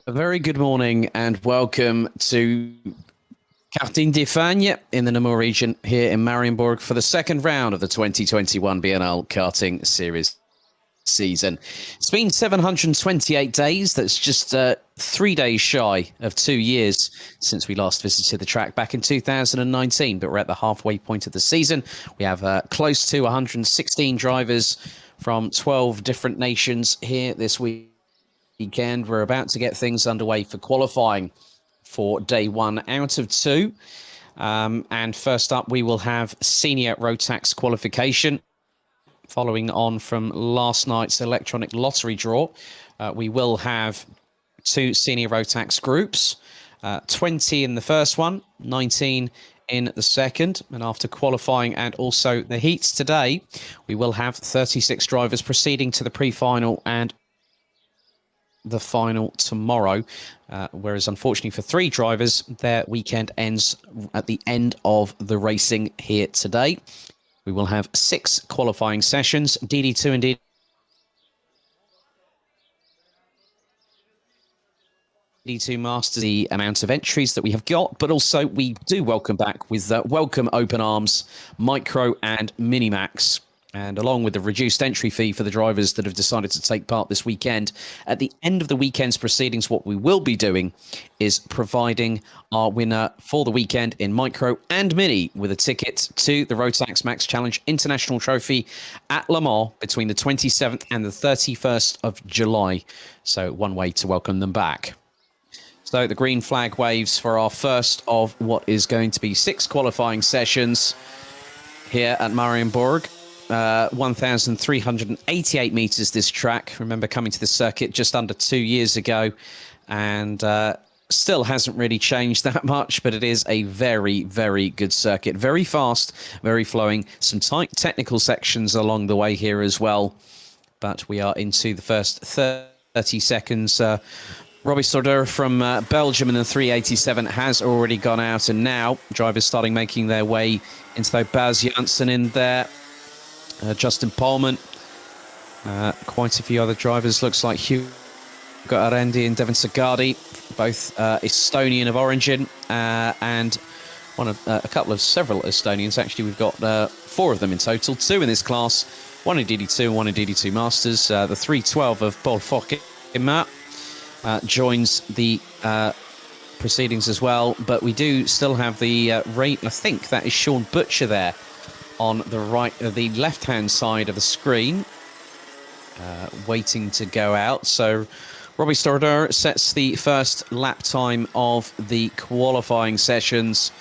A very good morning and welcome to Karting d'Espagne in the Namur region here in Mariembourg for the second round of the 2021 BNL Karting Series season. It's been 728 days. That's just 3 days shy of 2 years since we last visited the track back in 2019, but we're at the halfway point of the season. We have close to 116 drivers from 12 different nations here this weekend. We're about to get things underway for qualifying for day 1 out of 2. And first up, we will have senior Rotax qualification. Following on from last night's electronic lottery draw, we will have 2 senior Rotax groups, 20 in the first one, 19 in the second. And after qualifying and also the heats today, we will have 36 drivers proceeding to the pre-final and the final tomorrow, whereas unfortunately for 3 drivers, their weekend ends at the end of the racing here today. We will have 6 qualifying sessions, DD2 and DD2 Masters, the amount of entries that we have got, but also we do welcome back with welcome Open Arms, Micro and Minimax. And along with the reduced entry fee for the drivers that have decided to take part this weekend, at the end of the weekend's proceedings, what we will be doing is providing our winner for the weekend in Micro and Mini with a ticket to the Rotax Max Challenge International Trophy at Le Mans between the 27th and the 31st of July. So one way to welcome them back. So the green flag waves for our first of what is going to be 6 qualifying sessions here at Mariembourg. 1,388 meters this track. Remember coming to the circuit just under 2 years ago, and still hasn't really changed that much, but it is a very, very good circuit. Very fast, very flowing. Some tight technical sections along the way here as well. But we are into the first 30 seconds. Robbie Sorder from Belgium in the 387 has already gone out, and now drivers starting making their way into the Baz Janssen in there. Justin Polman, quite a few other drivers. Looks like Hugo Arendi and Devin Sagardi, both Estonian of origin, and one of several Estonians. Actually, we've got 4 of them in total, 2 in this class, 1 in DD2 and 1 in DD2 Masters. The 312 of Paul Fokema joins the proceedings as well, but we do still have the rate. I think that is Sean Butcher there on the right, the left-hand side of the screen, waiting to go out. So Robbie Storder sets the first lap time of the qualifying sessions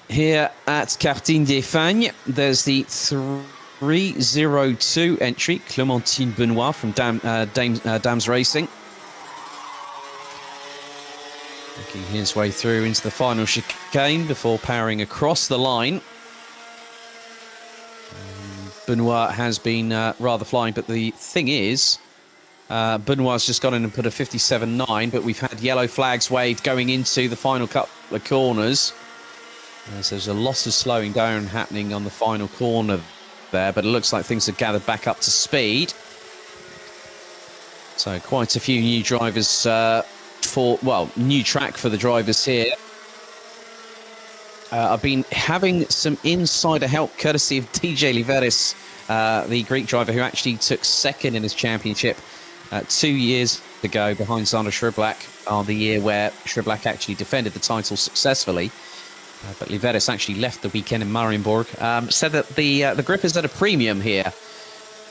here at Karting d'Espagne. There's the 302 entry, Clémentine Benoit from Dams Racing. Making his way through into the final chicane before powering across the line. Benoit has been rather flying, but the thing is, Benoit's just gone in and put a 57.9, but we've had yellow flags waved going into the final couple of corners. As there's a lot of slowing down happening on the final corner there, but it looks like things have gathered back up to speed. So quite a few new drivers new track for the drivers here. I've been having some insider help courtesy of DJ Liveris, the Greek driver who actually took second in his championship 2 years ago behind Zander Shriblak, on the year where Shriblak actually defended the title successfully. But Liveris actually left the weekend in Mariembourg. Said that the grip is at a premium here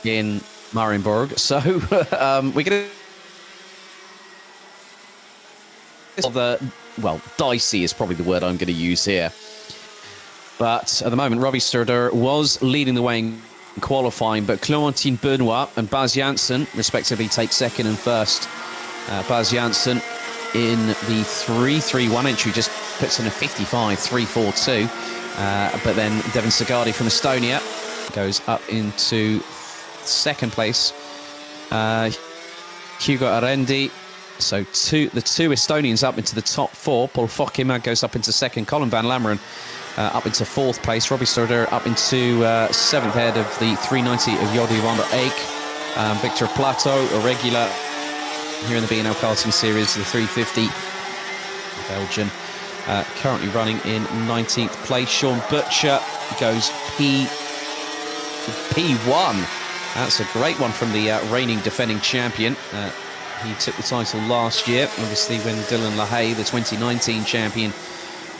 in Mariembourg. So we're going to... dicey is probably the word I'm going to use here. But at the moment, Robbie Sturder was leading the way in qualifying, but Clémentine Benoit and Baz Janssen respectively take second and first. Baz Janssen in the 331 entry just puts in a 55.342. But then Devin Sagardi from Estonia goes up into second place. Hugo Arendi. So the two Estonians up into the top 4. Paul Fokema goes up into second. Colin Van Lammeren up into 4th place. Robbie Sturder up into 7th head of the 390 of Jordi van der Eyck. Victor Plato, a regular here in the BNL Karting Series, the 350. Belgian currently running in 19th place. Sean Butcher goes P1. That's a great one from the reigning defending champion. He took the title last year, obviously, when Dylan LaHaye, the 2019 champion,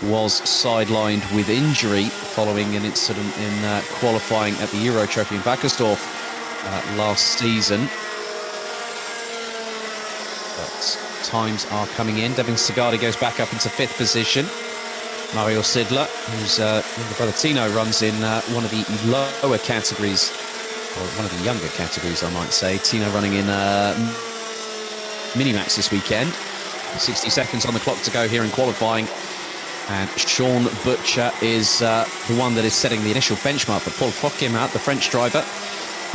was sidelined with injury following an incident in qualifying at the Euro Trophy in Wackersdorf last season. But times are coming in. Devin Segardi goes back up into 5th position. Mario Sidler, whose brother Tino runs in one of the lower categories, or one of the younger categories, I might say. Tino running in Minimax this weekend. 60 seconds on the clock to go here in qualifying. And Sean Butcher is the one that is setting the initial benchmark. But Paul Fokkemat, the French driver,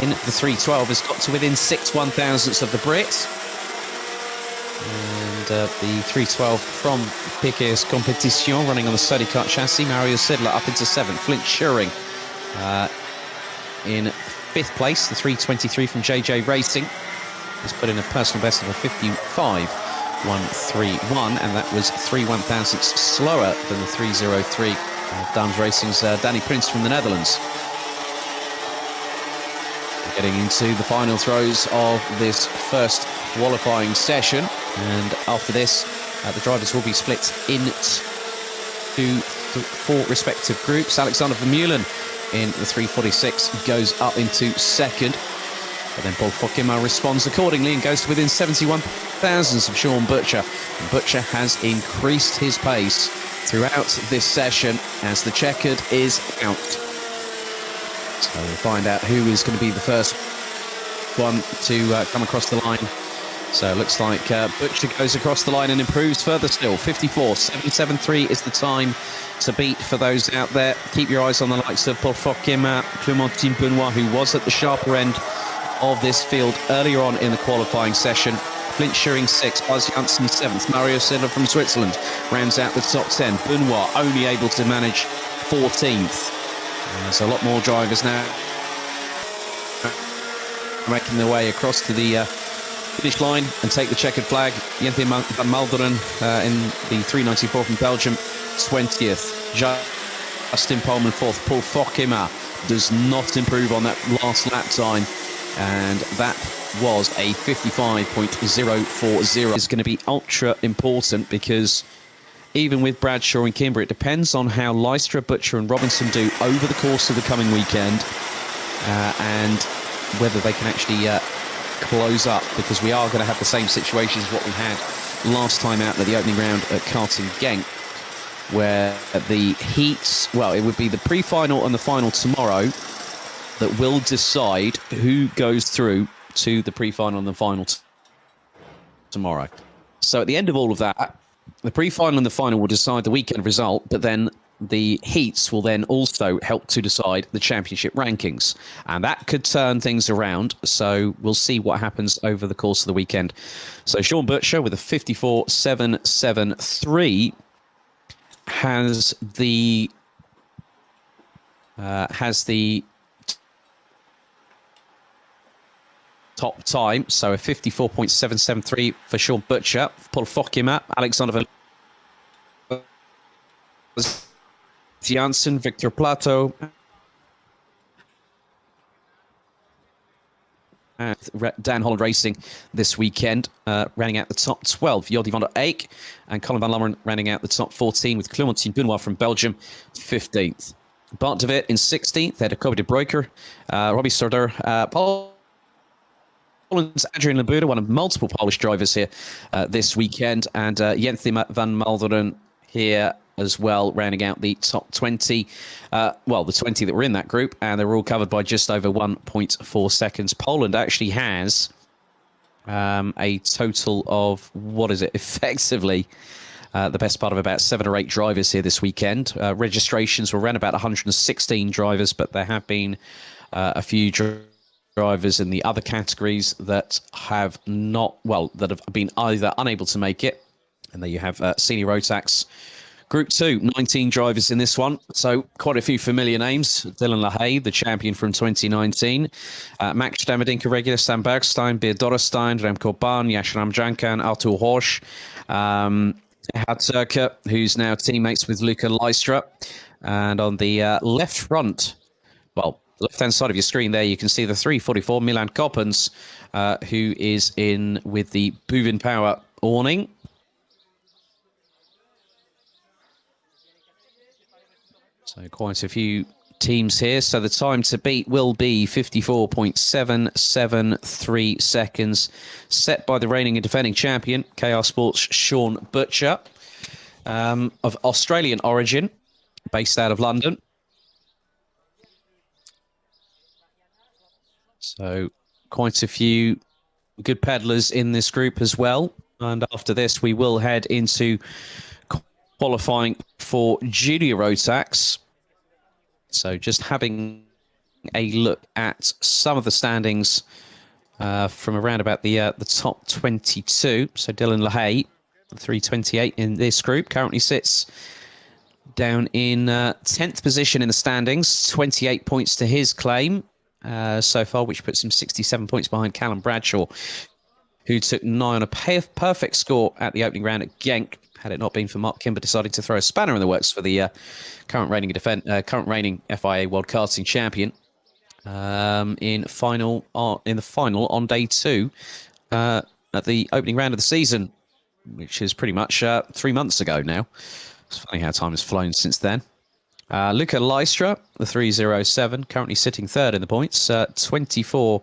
in the 312, has got to within 6 1,000ths of the Brit. And the 312 from Piquet's Competition, running on the Sturdy Kart chassis. Mario Sidler up into 7th. Flint Schuring in 5th place. The 323 from JJ Racing has put in a personal best of a 55.131, and that was 3 1,000ths slower than the 303 of Dams Racing's Danny Prince from the Netherlands. We're getting into the final throws of this first qualifying session, and after this, the drivers will be split into 4 respective groups. Alexander Vermeulen in the 346 goes up into 2nd. But then Paul Fokkemat responds accordingly and goes to within 71 thousandths of Sean Butcher. And Butcher has increased his pace throughout this session as the checkered is out. So we'll find out who is going to be the first one to come across the line. So it looks like Butcher goes across the line and improves further still. 54.773 is the time to beat for those out there. Keep your eyes on the likes of Paul Fokkemat, Clémentine Benoit, who was at the sharper end of this field earlier on in the qualifying session. Flint Schuring 6th, Buzz Janssen 7th, Mario Sidler from Switzerland rounds out the top 10. Benoit only able to manage 14th. There's a lot more drivers now making their way across to the finish line and take the checkered flag. Jenthe van Malderen in the 394 from Belgium, 20th. Justin Pohlmann 4th. Paul Fokkemat does not improve on that last lap time, and that was a 55.040. It's going to be ultra important because even with Bradshaw and Kimber, it depends on how Lystra, Butcher and Robinson do over the course of the coming weekend, and whether they can actually close up, because we are going to have the same situation as what we had last time out at the opening round at Karting Genk, where the heats, well, it would be the pre-final and the final tomorrow that will decide who goes through to the pre-final and the final tomorrow. So at the end of all of that, the pre-final and the final will decide the weekend result, but then the heats will then also help to decide the championship rankings. And that could turn things around. So we'll see what happens over the course of the weekend. So Sean Butcher with a 54.773 has the top time. So a 54.773 for Sean Butcher. Paul Fokkemat, Alexander Janssen, Victor Plato, and Dan Holland Racing this weekend, rounding out the top 12. Jordi van der Eyck and Colin van Lammeren rounding out the top 14 with Clémentine Benoit from Belgium, 15th. Bart de Wit in 16th, they had a Kobe de Bruyker, Robbie Storder, Poland's Adrian Labuda, one of multiple Polish drivers here this weekend, and Jenthe van Malderen here as well, rounding out the top 20. Well, the 20 that were in that group, and they're all covered by just over 1.4 seconds. Poland actually has a total of, what is it, effectively the best part of about 7 or 8 drivers here this weekend. Registrations were around about 116 drivers, but there have been a few drivers in the other categories that have not, well, that have been either unable to make it. And there you have Senior Rotax, Group 2, 19 drivers in this one. So quite a few familiar names. Dylan LaHaye, the champion from 2019. Max Damadinka regular, Sam Bergstein, Beer Dorrestein, Remco Bahn, Yasharam Jankan, Artur Horsch. Had who's now teammates with Luca Lystra. And on the left front, well, left-hand side of your screen there, you can see the 344 Milan Koppens, who is in with the Buvin Power awning. So quite a few teams here. So the time to beat will be 54.773 seconds, set by the reigning and defending champion, KR Sports' Sean Butcher, of Australian origin, based out of London. So quite a few good peddlers in this group as well. And after this, we will head into qualifying for Junior Rotax. So just having a look at some of the standings from around about the top 22. So Dylan LaHaye, 328 in this group, currently sits down in 10th position in the standings, 28 points to his claim so far, which puts him 67 points behind Callum Bradshaw, who took 9 on a perfect score at the opening round at Genk. Had it not been for Mark Kimber deciding to throw a spanner in the works for the current reigning FIA World Karting Champion in the final on day 2 at the opening round of the season, which is pretty much 3 months ago now. It's funny how time has flown since then. Luca Lystra, the 307, currently sitting third in the points, 24.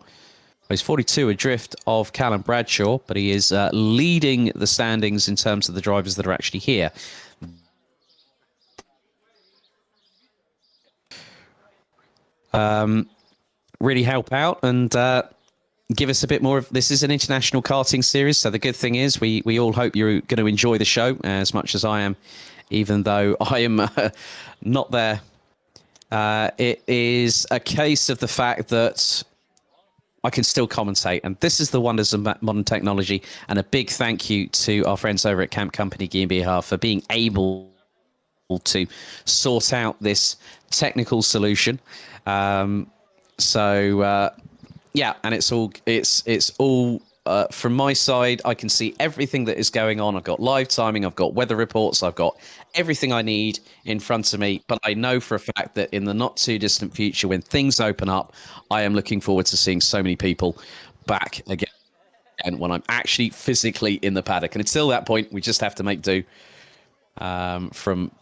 He's 42 adrift of Callum Bradshaw, but he is leading the standings in terms of the drivers that are actually here. Really help out and give us a bit more of... This is an international karting series, so the good thing is we all hope you're going to enjoy the show as much as I am, even though I am not there. It is a case of the fact that I can still commentate, and this is the wonders of modern technology. And a big thank you to our friends over at Camp Company GmbH for being able to sort out this technical solution. Yeah, and it's all from my side. I can see everything that is going on. I've got live timing, I've got weather reports, I've got everything I need in front of me. But I know for a fact that in the not too distant future, when things open up, I am looking forward to seeing so many people back again, and when I'm actually physically in the paddock. And until that point, we just have to make do from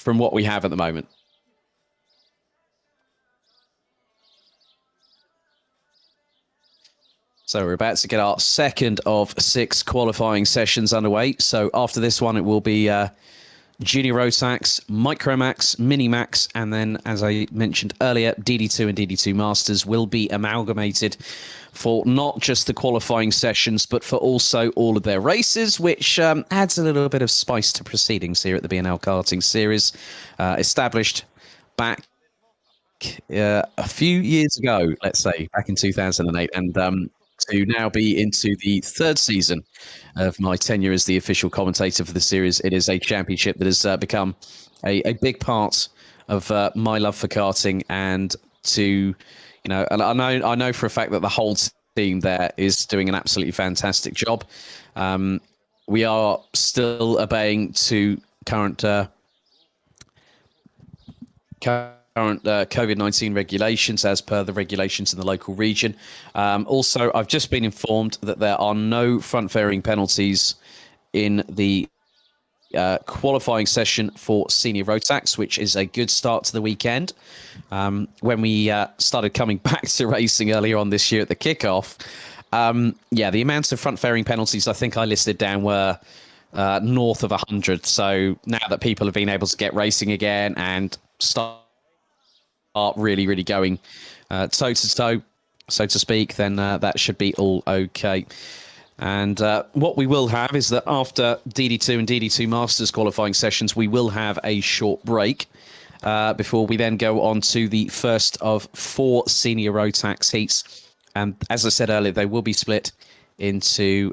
what we have at the moment. So we're about to get our second of 6 qualifying sessions underway. So after this one, it will be Junior Rotax, Micromax, Minimax, and then, as I mentioned earlier, DD2 and DD2 Masters will be amalgamated for not just the qualifying sessions, but for also all of their races, which adds a little bit of spice to proceedings here at the BNL Karting Series, established back a few years ago, let's say, back in 2008, and to now be into the 3rd season of my tenure as the official commentator for the series. It is a championship that has become a big part of my love for karting, and and I know for a fact that the whole team there is doing an absolutely fantastic job. We are still obeying to current COVID-19 regulations as per the regulations in the local region. Also, I've just been informed that there are no front-fairing penalties in the qualifying session for Senior Rotax, which is a good start to the weekend. When we started coming back to racing earlier on this year at the kickoff, the amount of front-fairing penalties I think I listed down were north of 100. So now that people have been able to get racing again and start really going toe to toe, so to speak, then that should be all okay. And what we will have is that after DD2 and DD2 Masters qualifying sessions, we will have a short break before we then go on to the first of 4 Senior Rotax heats. And as I said earlier, they will be split into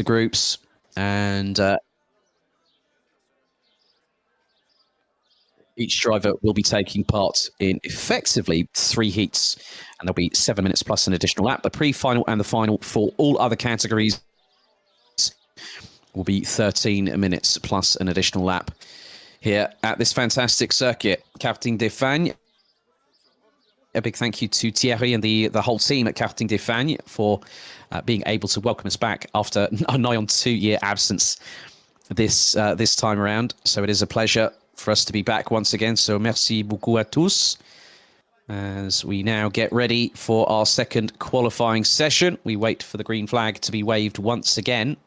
groups. And each driver will be taking part in effectively 3 heats, and there'll be 7 minutes plus an additional lap. The pre-final and the final for all other categories will be 13 minutes plus an additional lap here at this fantastic circuit. Karting d'Espagne. A big thank you to Thierry and the whole team at Karting d'Espagne for being able to welcome us back after a nigh on 2-year absence this time around. So it is a pleasure for us to be back once again. So merci beaucoup à tous. As we now get ready for our second qualifying session, we wait for the green flag to be waved once again.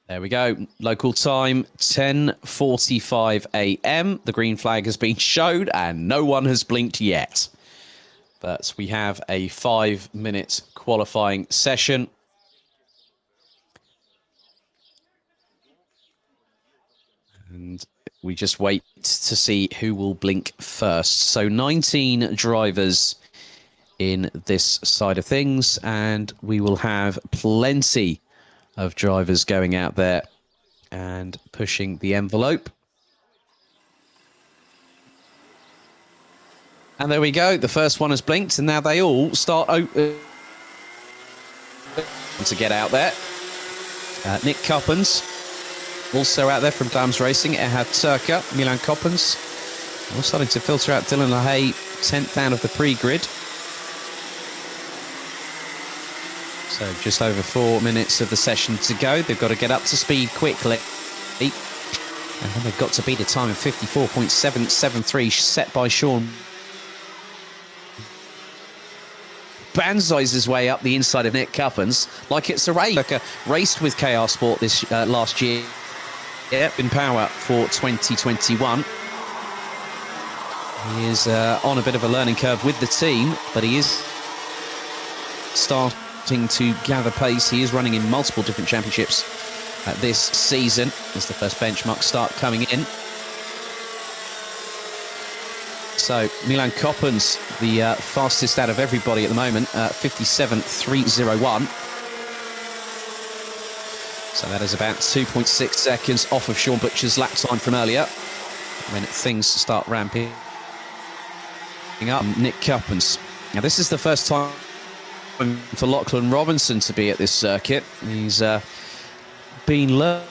There we go. Local time, 10:45 a.m. The green flag has been showed and no one has blinked yet. But we have a 5-minute qualifying session. And we just wait to see who will blink first. So 19 drivers in this side of things, and we will have plenty of drivers going out there and pushing the envelope. And there we go. The first one has blinked, and now they all start to get out there. Nick Coppens, also out there from Dams Racing. Erhard Turka, Milan Coppens. We're starting to filter out Dylan LaHaye, 10th out of the pre-grid. So just over 4 minutes of the session to go. They've got to get up to speed quickly. And then they've got to beat a time of 54.773 set by Sean. Banzai's his way up the inside of Nick Coppens like it's a race. Raced with KR Sport this last year. Yeah, in power for 2021. He is on a bit of a learning curve with the team, but he is starting to gather pace. He is running in multiple different championships this season as the first benchmark start coming in. So Milan Coppens, the fastest out of everybody at the moment, 57.301. So that is about 2.6 seconds off of Sean Butcher's lap time from earlier. When things start ramping up, Nick Coppens. Now this is the first time for Lachlan Robinson to be at this circuit. He's been learning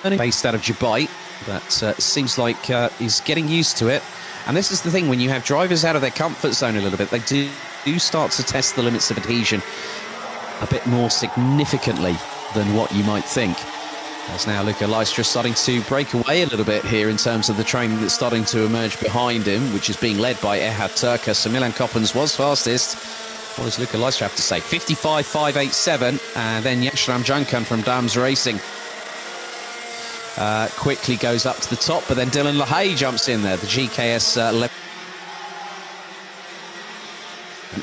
based out of Dubai, but seems like he's getting used to it. And this is the thing, when you have drivers out of their comfort zone a little bit, they do start to test the limits of adhesion a bit more significantly than what you might think. As now Luca Lystra starting to break away a little bit here in terms of the train that's starting to emerge behind him, which is being led by Erhard Turka. So Milan Coppens was fastest. What does Luca Lystra have to say? 55.587, and then Yashram Jankan from Dams Racing quickly goes up to the top, but then Dylan LaHaye jumps in there, the GKS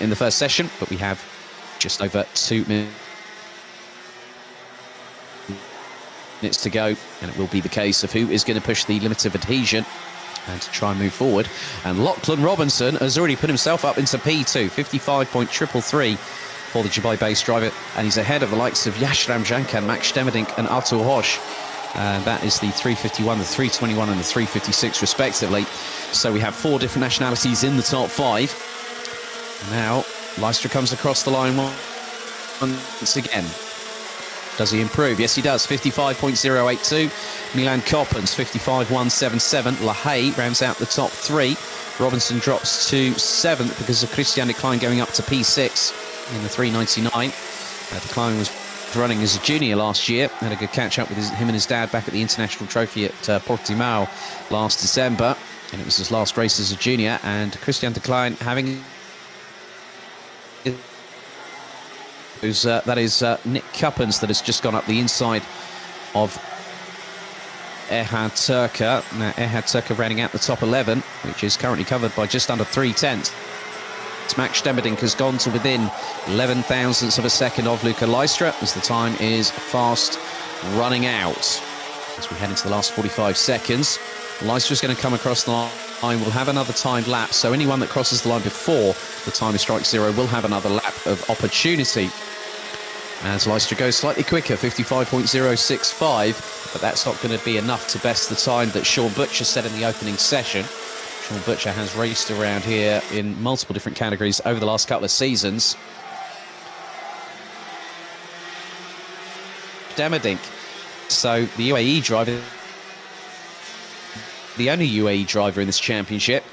in the first session, but we have just over 2 minutes to go, and it will be the case of who is going to push the limit of adhesion and to try and move forward. And Lachlan Robinson has already put himself up into P2, 55.333 for the Dubai-based driver, and he's ahead of the likes of Yashram Jankan, Max Stemmerdink and Artur Hosch. That is the 351, the 321 and the 356 respectively. So we have 4 different nationalities in the top 5. Now Lystra comes across the line once again. Does he improve? Yes, he does. 55.082. Milan Coppens, 55.177. LaHaye rounds out the top 3. Robinson drops to 7th because of Christian Decline going up to P6 in the 399. Decline was running as a junior last year. Had a good catch up with him and his dad back at the International Trophy at Portimao last December. And it was his last race as a junior. And Christian Decline having... that is Nick Coppens that has just gone up the inside of Erhard Turka. Now Erhard Turka rounding out the top 11, which is currently covered by just under 3/10. Max Stemmerdink has gone to within 11 thousandths of a second of Luca Lystra as the time is fast running out. As we head into the last 45 seconds, Leicester's going to come across the line, will have another timed lap. So anyone that crosses the line before the timer strikes 0 will have another lap of opportunity. As Leicester goes slightly quicker, 55.065, but that's not going to be enough to best the time that Sean Butcher set in the opening session. Sean Butcher has raced around here in multiple different categories over the last couple of seasons. Demerdink. So the UAE driver, the only UAE driver in this championship,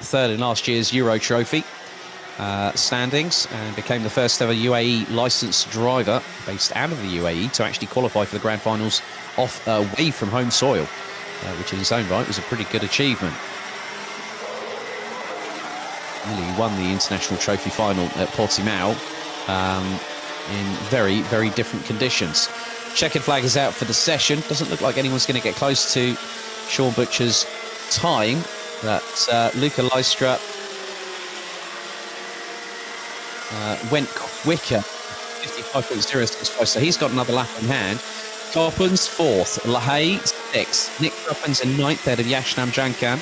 third in last year's Euro Trophy standings, and became the first ever UAE licensed driver based out of the UAE to actually qualify for the grand finals away from home soil, which in its own right was a pretty good achievement. Really won the international trophy final at Portimao in very, very different conditions. Checkered flag is out for the session. Doesn't look like anyone's going to get close to Sean Butcher's time. But Luca Leistra went quicker, 55.065, so he's got another lap in hand. Coppens fourth, Lahey sixth, Nick Coppens in ninth, ahead of Yashnam Jankan.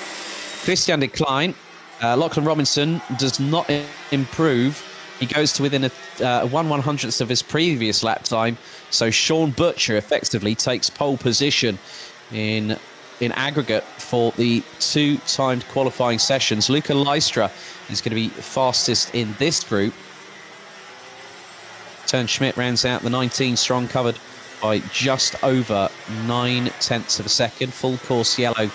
Christian de Klein, Lachlan Robinson does not improve. He goes to within a 1/100th of his previous lap time. So Sean Butcher effectively takes pole position in aggregate for the two timed qualifying sessions. Luca Leistra is going to be fastest in this group. Turn Schmidt rounds out the 19 strong, covered by just over 9/10 of a second. Full course yellow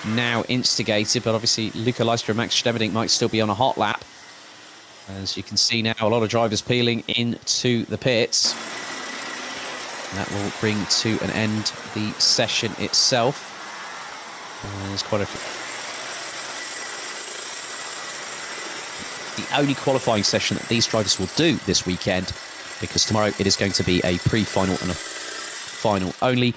now instigated, but obviously Luca Leistra and Max Stemmerdink might still be on a hot lap. As you can see now, a lot of drivers peeling into the pits. That will bring to an end the session itself. There's quite a few. The only qualifying session that these drivers will do this weekend, because tomorrow it is going to be a pre-final and a final only.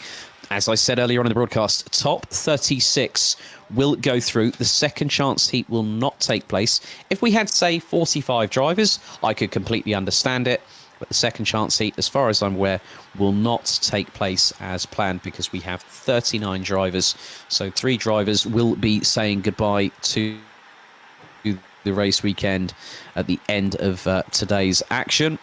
As I said earlier on in the broadcast, top 36 will go through. The second chance heat will not take place. If we had, say, 45 drivers, I could completely understand it. But the second chance heat, as far as I'm aware, will not take place as planned because we have 39 drivers. So 3 drivers will be saying goodbye to the race weekend at the end of today's action.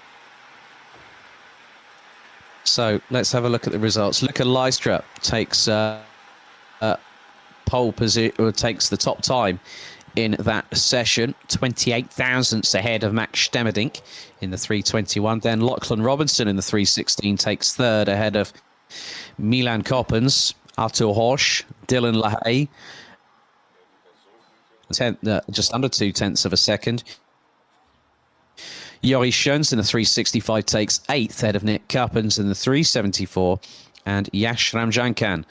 So let's have a look at the results. Luca Leistra takes pole position, or takes the top time in that session, 28 thousandths ahead of Max Stemmerdink in the 3:21. Then Lachlan Robinson in the 3:16 takes third ahead of Milan Coppens, Artur Horsch, Dylan Lahey, just under 0.2 of a second. Joris Schoens in the 3:65 takes 8th ahead of Nick Coppens in the 3:74, and Yash Ramjankan,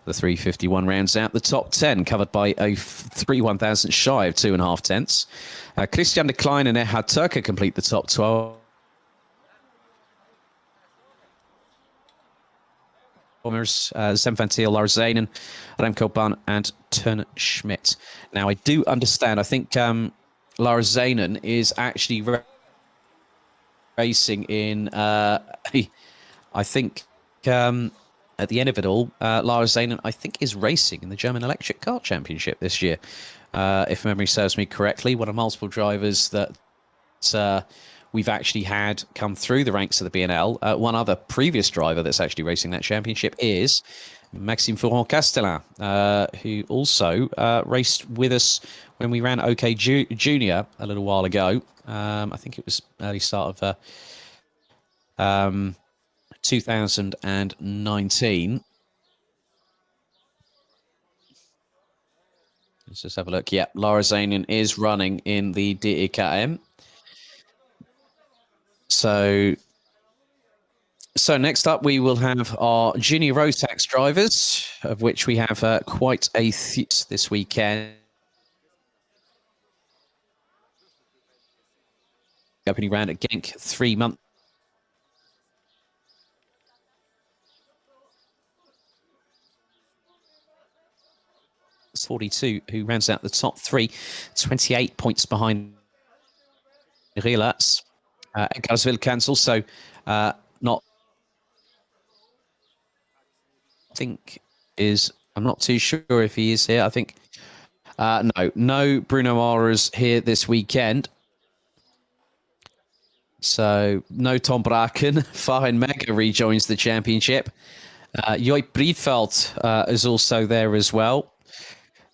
the 3:51, rounds out the top 10, covered by a 3/1000 shy of 2.5 tenths. Christian de Klein and Ehad Turka complete the top 12. Zemfantil, Lars Zanen, Remco Ban, and Turn Schmidt. Now, I do understand, I think Lars Zanen is actually racing in, I think, at the end of it all, Lars Zanen, I think, is racing in the German Electric Car Championship this year. If memory serves me correctly, one of multiple drivers that we've actually had come through the ranks of the BNL. One other previous driver that's actually racing that championship is Maxime Fouron-Castellin, who also raced with us when we ran OK Junior a little while ago. I think it was early start of 2019. Let's just have a look. Yeah, Lara Zanin is running in the DEKM. So next up, we will have our junior Rotax drivers, of which we have quite a few this weekend. Opening round at Genk, 3 months. It's 42, who rounds out the top 3, 28 points behind Rielats. Garsville cancel, so not, I think, is I'm not too sure if he is here. I think no Bruno Mara's here this weekend. So no Tom Braken. Farin Mega rejoins the championship. Joip Briedveld is also there as well.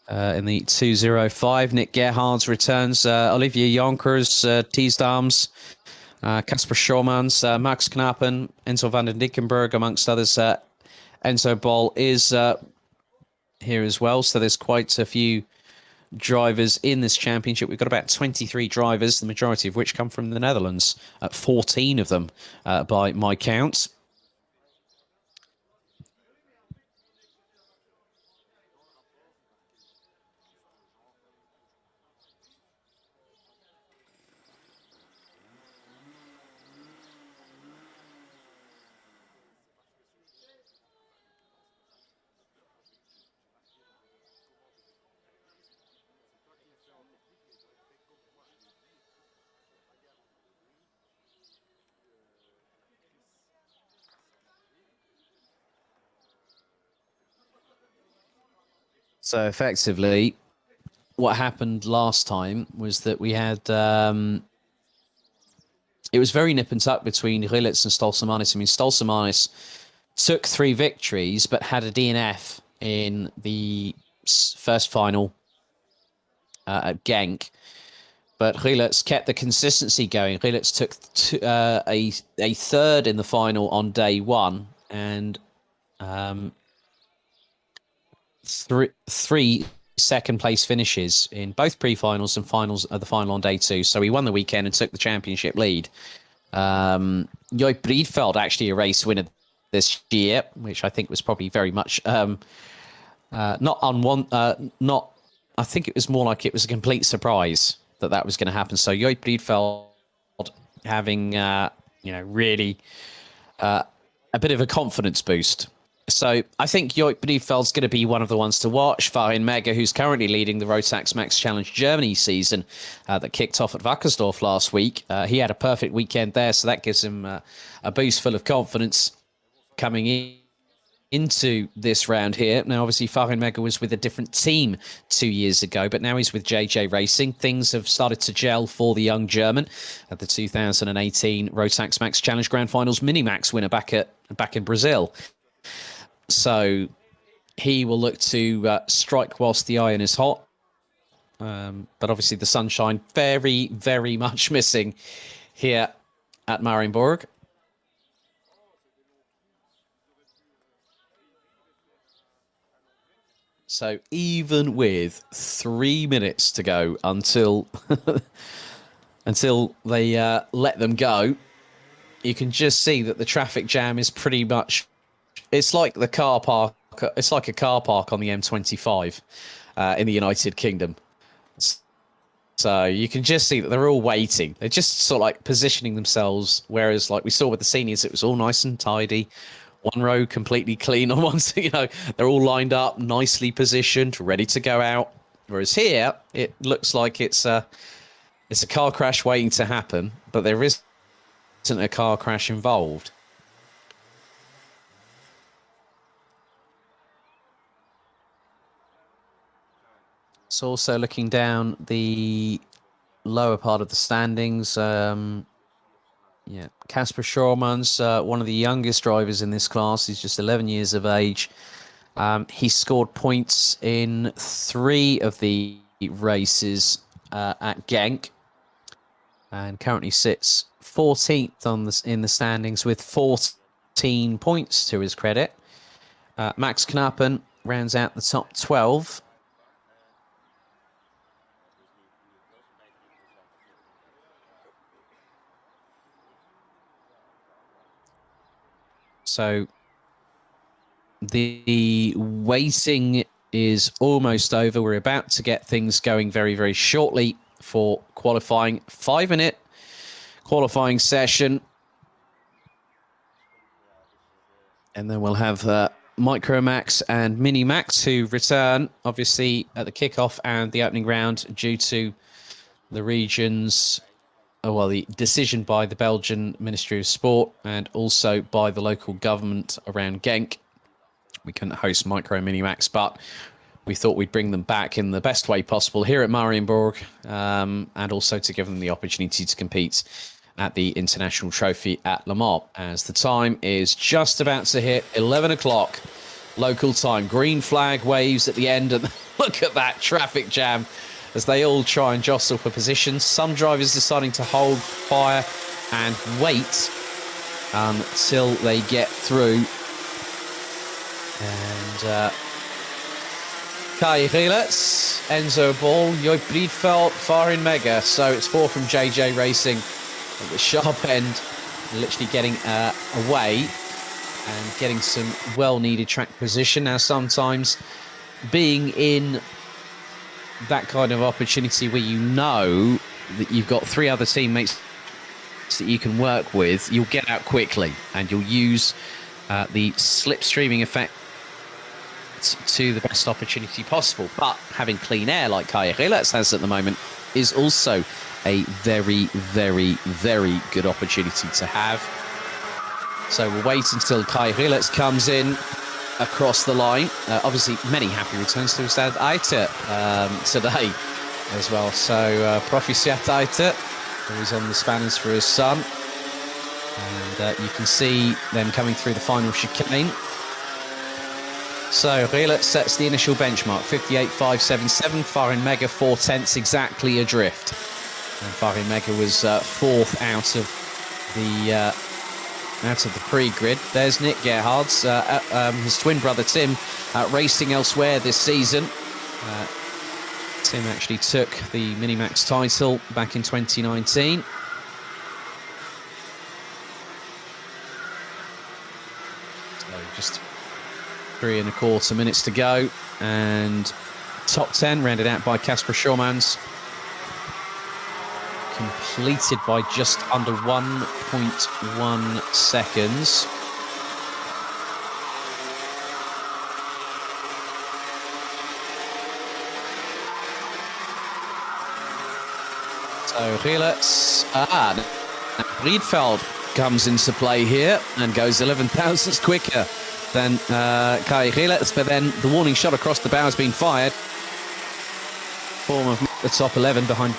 In the 205, Nick Gerhards returns. Olivier Jonkers, teased arms. Casper Schormans, Max Knappen, Enzo van den Dickenberg, amongst others. Enzo Bol is here as well. So there's quite a few drivers in this championship. We've got about 23 drivers, the majority of which come from the Netherlands. 14 of them by my count. So effectively, what happened last time was that we had it was very nip and tuck between Rilitz and Stolsemanis. I mean, Stolsemanis took 3 victories but had a DNF in the first final at Genk. But Rilitz kept the consistency going. Rilitz took a third in the final on day 1 and three second place finishes in both pre-finals and finals of the final on day 2. So he won the weekend and took the championship lead. Joip Briedveld actually a race winner this year, which I think was probably very much not I think it was more like it was a complete surprise that was going to happen. So Joip Briedveld having really a bit of a confidence boost. So I think Joip Briedveld's going to be one of the ones to watch. Farin Mega, who's currently leading the Rotax Max Challenge Germany season that kicked off at Wackersdorf last week. He had a perfect weekend there, so that gives him a boost full of confidence coming into this round here. Now, obviously, Farin Mega was with a different team 2 years ago, but now he's with JJ Racing. Things have started to gel for the young German at the 2018 Rotax Max Challenge Grand Finals Minimax winner back in Brazil. So he will look to strike whilst the iron is hot. But obviously the sunshine very, very much missing here at Mariembourg. So even with 3 minutes to go until until they let them go, you can just see that the traffic jam is pretty much... It's like the car park. It's like a car park on the M25 in the United Kingdom. So you can just see that they're all waiting. They're just sort of like positioning themselves. Whereas, like we saw with the seniors, it was all nice and tidy. One row completely clean on one. They're all lined up, nicely positioned, ready to go out. Whereas here, it looks like it's a car crash waiting to happen, but there isn't a car crash involved. So also looking down the lower part of the standings, Casper Schormans, one of the youngest drivers in this class. He's just 11 years of age. He scored points in 3 of the races at Genk and currently sits 14th in the standings with 14 points to his credit. Max Knappen rounds out the top 12. So the waiting is almost over. We're about to get things going very, very shortly for qualifying. 5-minute qualifying session. And then we'll have Micromax and Minimax who return, obviously, at the kickoff and the opening round due to the region's... the decision by the Belgian Ministry of Sport and also by the local government around Genk We couldn't host Micro Minimax, but we thought we'd bring them back in the best way possible here at Mariembourg, and also to give them the opportunity to compete at the International Trophy at Le Mans, as the time is just about to hit 11 o'clock local time. Green flag waves at the end, and look at that traffic jam as they all try and jostle for positions. Some drivers deciding to hold fire and wait until they get through. And Kai Rielets, Enzo Ball, Joop Breedveld, Farin Mega. So it's 4 from JJ Racing at the sharp end, literally getting away and getting some well-needed track position. Now, sometimes being in that kind of opportunity where you know that you've got 3 other teammates that you can work with, you'll get out quickly and you'll use the slipstreaming effect to the best opportunity possible. But having clean air like Kai Rielets has at the moment is also a very, very, very good opportunity to have. So we'll wait until Kai Rielets comes in across the line. Obviously, many happy returns to Ustad Aita today as well. So Proficiat Aita, who's on the spanners for his son. And you can see them coming through the final chicane. So Rielets sets the initial benchmark, 58.577. Farin Mega 4/10 exactly adrift. And Farin Mega was 4th out of the pre-grid. There's Nick Gerhards, his twin brother Tim, racing elsewhere this season. Tim actually took the Minimax title back in 2019. So just 3¼ minutes to go, and top 10 rounded out by Kasper Schormans, completed by just under 1.1 seconds. So Rielets, Breedveld comes into play here and goes 11 thousandths quicker than Kai Rielets, but then the warning shot across the bow has been fired. Form of the top 11 behind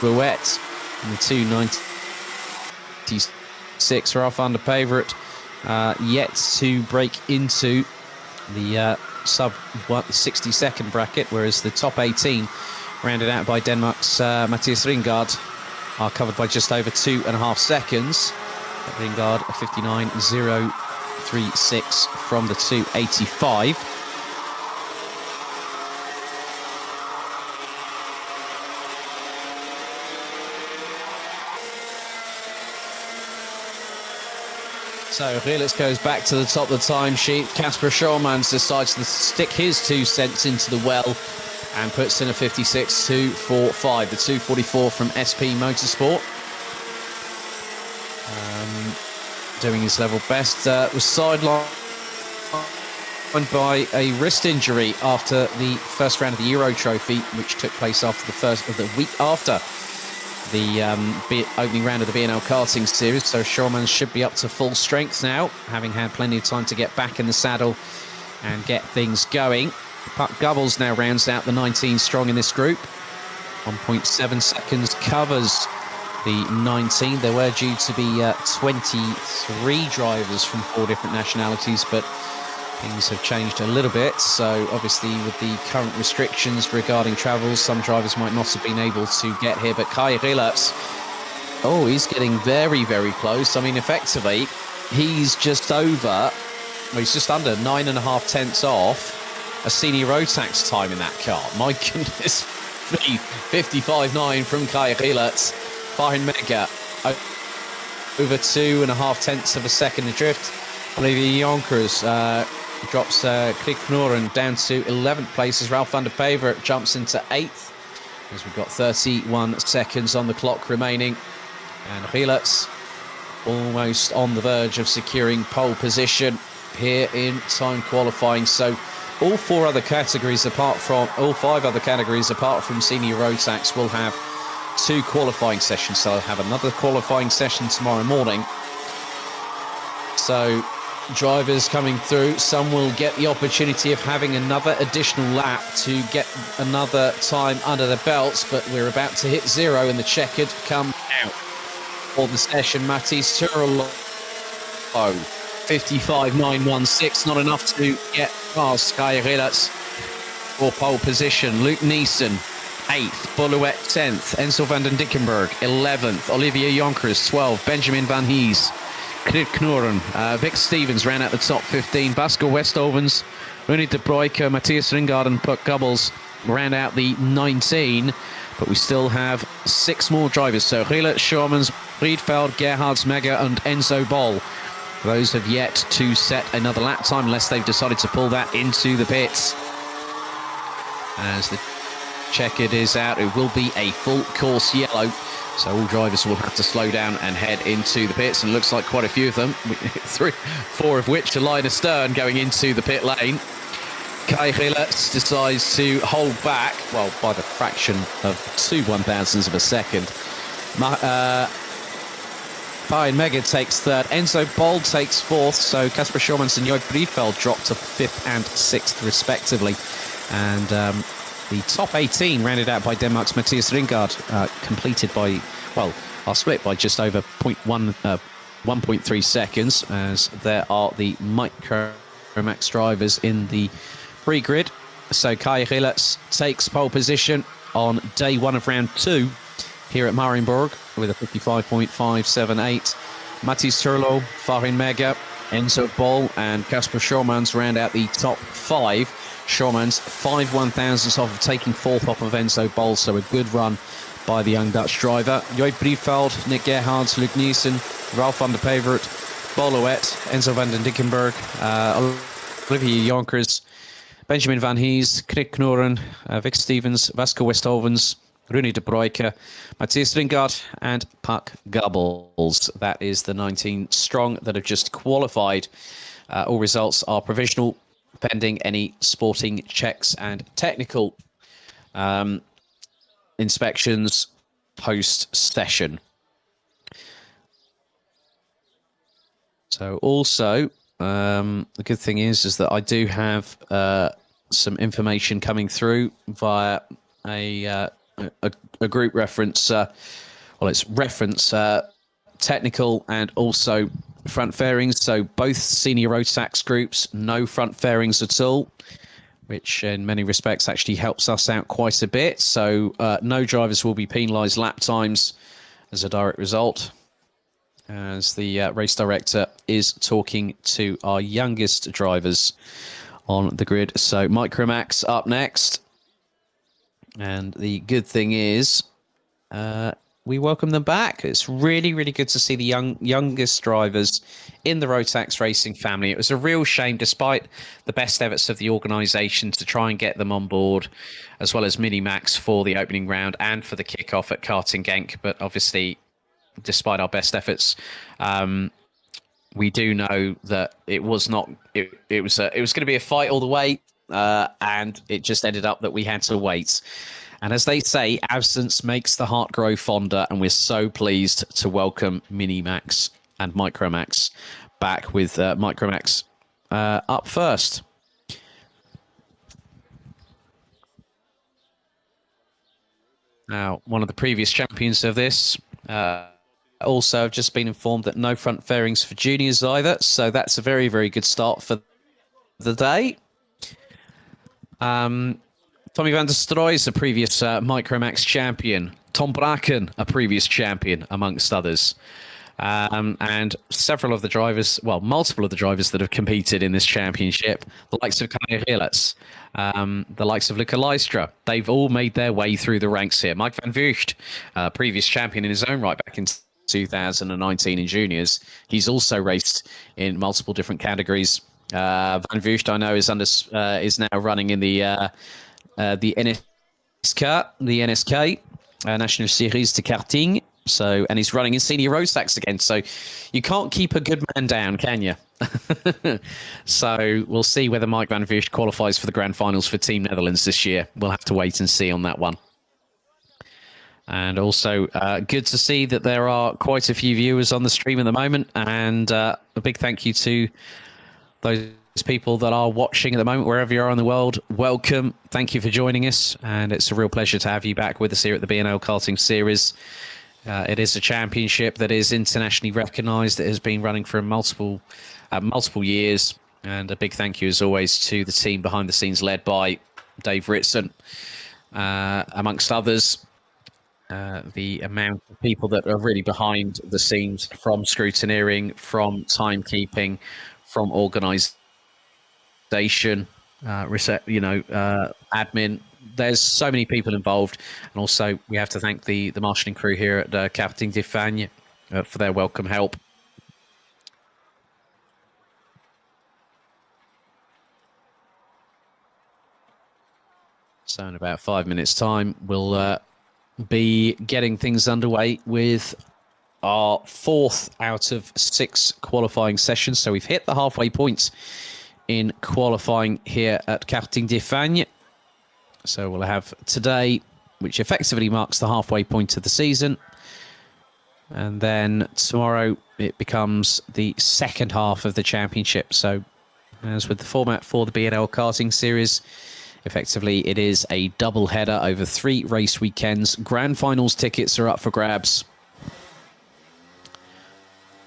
Brouette and the 2:96 Ralph under favourite, yet to break into the sub 60-second bracket, whereas the top 18 rounded out by Denmark's Mathias Ringgaard are covered by just over 2.5 seconds. Ringgaard a 59.036 from the 2:85. So Rielets goes back to the top of the timesheet. Kasper Schormans decides to stick his 2 cents into the well and puts in a 56.245. The 2:44 from SP Motorsport. Doing his level best. Was sidelined by a wrist injury after the first round of the Euro Trophy, which took place after the week after the opening round of the BNL karting series. So Schormans should be up to full strength now, having had plenty of time to get back in the saddle and get things going. Puck Gubbles now rounds out the 19 strong in this group. 1.7 seconds covers the 19. There were due to be 23 drivers from 4 different nationalities, but things have changed a little bit. So obviously with the current restrictions regarding travel, some drivers might not have been able to get here. But Kai Rielets, oh, he's getting very, very close. I mean, effectively, he's just over, well, he's just under 9.5 tenths off a senior Rotax time in that car. My goodness me, 55.9 from Kai Rielets. Farin Mega over 2.5 tenths of a second adrift. Olivier Jonkers drops Kliknoren down to 11th place as Ralph van der Pevert jumps into 8th, as we've got 31 seconds on the clock remaining, and Rielets almost on the verge of securing pole position here in time qualifying. So all 5 other categories apart from senior Rotax will have 2 qualifying sessions. So I'll have another qualifying session tomorrow morning. So drivers coming through. Some will get the opportunity of having another additional lap to get another time under their belts, but we're about to hit zero and the checkered come out for the session. Matthias Turlo, 55.916, not enough to get past Kai Rillatz for pole position. Luke Neeson, 8th, Boluet 10th, Enzo van den Dickenberg 11th, Olivier Jonkers 12th, Benjamin Van Hees, Knut Knorren, Vic Stevens ran out the top 15, Vasco Westovens, René de Bruyke, Matthias Ringard and Puck Gubbles ran out the 19, but we still have 6 more drivers. So Rillet, Schormans, Riedfeld, Gerhards, Mega and Enzo Boll. Those have yet to set another lap time unless they've decided to pull that into the pits. As the checkered is out, it will be a full course yellow, so all drivers will have to slow down and head into the pits, and it looks like quite a few of them, 4 of which are line astern going into the pit lane. Kai Rilletz decides to hold back, well, by the fraction of 2 1,000ths of a second. Brian Mega takes 3rd, Enzo Boll takes 4th, so Kasper Schormans and Joop Briefeld drop to 5th and 6th respectively. And the top 18 rounded out by Denmark's Matthias Ringard, completed by, well, are split by just over 1.3 seconds, as there are the Micromax drivers in the pre-grid. So Kai Rilletz takes pole position on day 1 of round 2 here at Mariembourg with a 55.578. Matthias Turlo, Farin Mega, Enzo Boll and Kasper Schormans round out the top 5. Schormans 5 1,000ths off of taking 4th off of Enzo Boll, so a good run by the young Dutch driver. Joop Briefeld, Nick Gerhards, Luc Nielsen, Ralph van der Pevert, Boluet, Enzo van den Dickenberg, Olivier Jonkers, Benjamin Van Hees, Knut Knorren, Vic Stevens, Vasco Westovens, René de Bruyke, Matthias Ringard and Puck Gubbles. That is the 19 strong that have just qualified. All results are provisional, pending any sporting checks and technical inspections post-session. So also, the good thing is that I do have some information coming through via a group reference. Well, it's reference technical and also front fairings. So both senior Rotax groups, no front fairings at all, which in many respects actually helps us out quite a bit. So no drivers will be penalised lap times as a direct result, as the race director is talking to our youngest drivers on the grid. So Micromax up next. And the good thing is we welcome them back. It's really, really good to see the youngest drivers in the Rotax racing family. It was a real shame, despite the best efforts of the organisation to try and get them on board, as well as Minimax for the opening round and for the kickoff at Karting Genk. But obviously, despite our best efforts, we do know that it was not. It was going to be a fight all the way. And it just ended up that we had to wait. And as they say, absence makes the heart grow fonder, and we're so pleased to welcome Minimax and Micromax back, with Micromax up first. Now, one of the previous champions of this also have just been informed that no front fairings for juniors either, so that's a very, very good start for the day. Tommy van der Stroy is a previous Micromax champion. Tom Braken, a previous champion, amongst others. And several of the drivers, well, multiple of the drivers that have competed in this championship, the likes of Kai Rilletz, the likes of Luca Lystra, they've all made their way through the ranks here. Mike van Vught, previous champion in his own right back in 2019 in juniors. He's also raced in multiple different categories. Van Vught, I know, is now running in the NSK, National Series de Karting. So, and he's running in senior Rotax again. So, you can't keep a good man down, can you? So, we'll see whether Mike van Vught qualifies for the grand finals for Team Netherlands this year. We'll have to wait and see on that one. And also, good to see that there are quite a few viewers on the stream at the moment. And a big thank you to those people that are watching at the moment, wherever you are in the world, welcome. Thank you for joining us. And it's a real pleasure to have you back with us here at the BNL Karting Series. It is a championship that is internationally recognised. It has been running for multiple years. And a big thank you, as always, to the team behind the scenes led by Dave Ritson, amongst others. The amount of people that are really behind the scenes, from scrutineering, from timekeeping, from organisation, admin. There's so many people involved, and also we have to thank the marshalling crew here at Karting de Fagne for their welcome help. So in about 5 minutes' time, we'll be getting things underway with our fourth out of 6 qualifying sessions. So we've hit the halfway points in qualifying here at Karting de Fagne. So we'll have today, which effectively marks the halfway point of the season. And then tomorrow it becomes the second half of the championship. So as with the format for the BNL Karting Series, effectively it is a double header over 3 race weekends. Grand finals tickets are up for grabs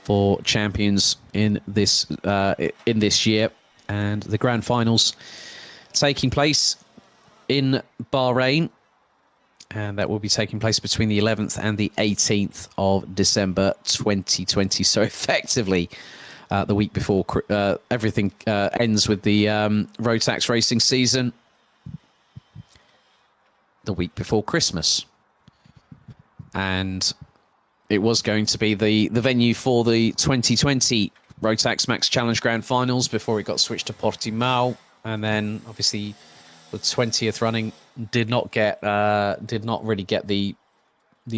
for champions in this year, and the grand finals taking place in Bahrain, and that will be taking place between the 11th and the 18th of December 2020. So effectively the week before everything ends with the Rotax racing season, the week before Christmas. And it was going to be the venue for the 2020 Rotax Max Challenge Grand Finals before it got switched to Portimao, and then obviously the 20th running did not really get the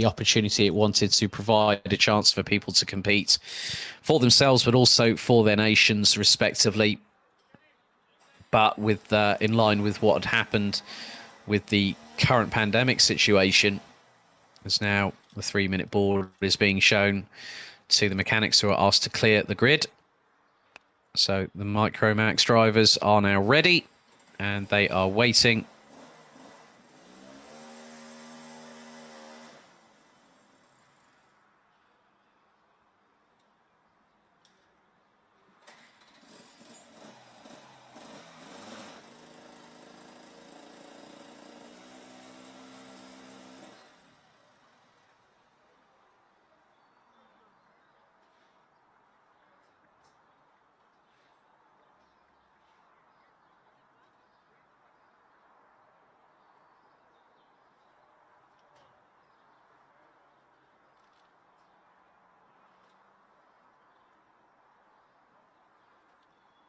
opportunity it wanted to provide a chance for people to compete for themselves, but also for their nations, respectively. But with in line with what had happened with the current pandemic situation, as now the 3-minute board is being shown to the mechanics who are asked to clear the grid. So the Micromax drivers are now ready, and they are waiting.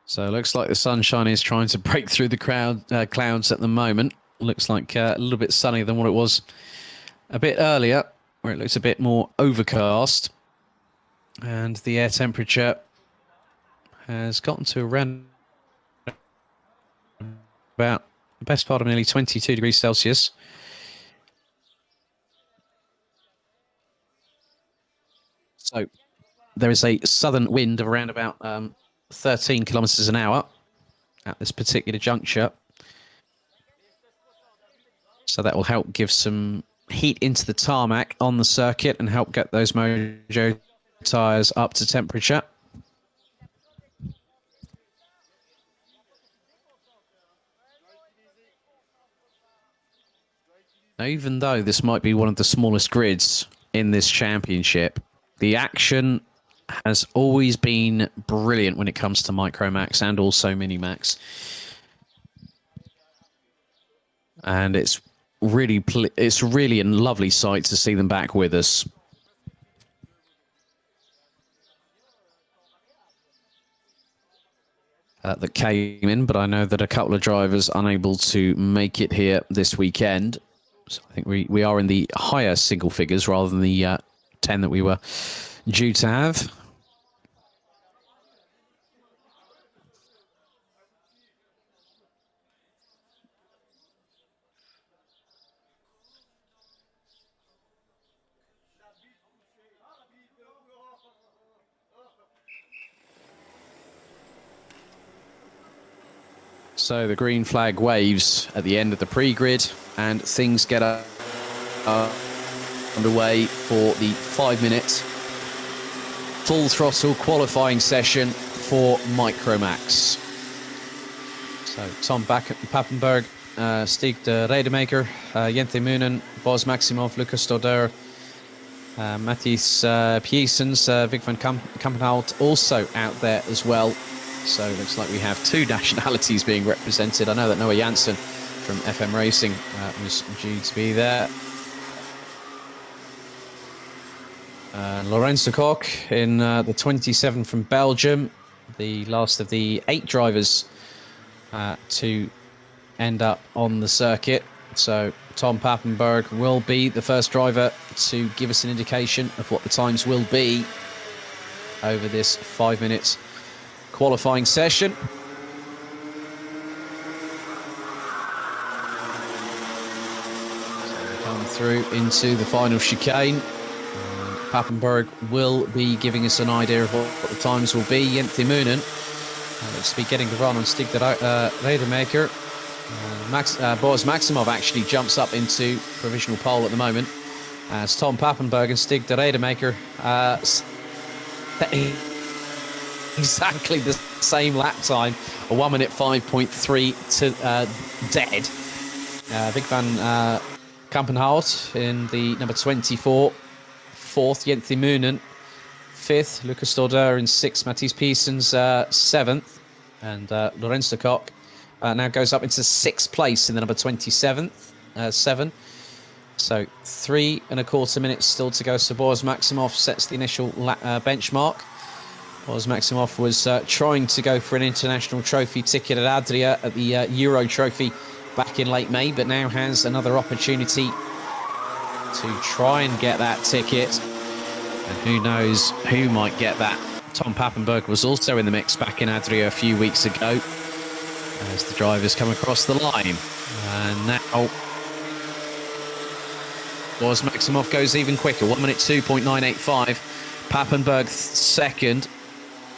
So it looks like the sunshine is trying to break through the clouds at the moment. Looks like a little bit sunnier than what it was a bit earlier, where it looks a bit more overcast. And the air temperature has gotten to around about the best part of nearly 22 degrees Celsius. So there is a southern wind of around about 13 kilometers an hour at this particular juncture. So that will help give some heat into the tarmac on the circuit and help get those Mojo tyres up to temperature. Now, even though this might be one of the smallest grids in this championship, the action has always been brilliant when it comes to Micromax and also Minimax. And it's really a lovely sight to see them back with us. That came in, but I know that a couple of drivers unable to make it here this weekend. So I think we are in the higher single figures rather than the 10 that we were due to have. So the green flag waves at the end of the pre-grid, and things get underway for the 5-minute full throttle qualifying session for Micromax. So Tom Pappenberg, Stig de Rademacher, Jente Moonen, Bos Maximov, Lucas Stoddard, Matthijs Piesens, Vic van Kampenhout also out there as well. So it looks like we have 2 nationalities being represented. I know that Noah Janssen from FM Racing was due to be there. Lorenzo Koch in the 27 from Belgium, the last of the 8 drivers to end up on the circuit. So Tom Pappenberg will be the first driver to give us an indication of what the times will be over this 5-minute qualifying session. So we come through into the final chicane. Pappenberg will be giving us an idea of what the times will be. Jente Moonen looks to be getting the run on Stig de Rademacher. Boris Maximov actually jumps up into provisional pole at the moment, as Tom Pappenberg and Stig de Rademacher exactly the same lap time, a 1 minute 5.3 to dead. Vic van Kampenhout in the number 24, 4th, Jente Moonen 5th, Lucas Stoddard in 6th, Matthijs Piesens 7th, and Lorenzo Koch now goes up into 6th place in the number 27, 7. So 3¼ minutes still to go. So Boris Maximov sets the initial benchmark. Boris Maximov was trying to go for an international trophy ticket at Adria at the Euro Trophy back in late May, but now has another opportunity to try and get that ticket. And who knows who might get that. Tom Pappenberg was also in the mix back in Adria a few weeks ago as the drivers come across the line. And now Boris Maximov goes even quicker, 1 minute 2.985. Pappenberg second,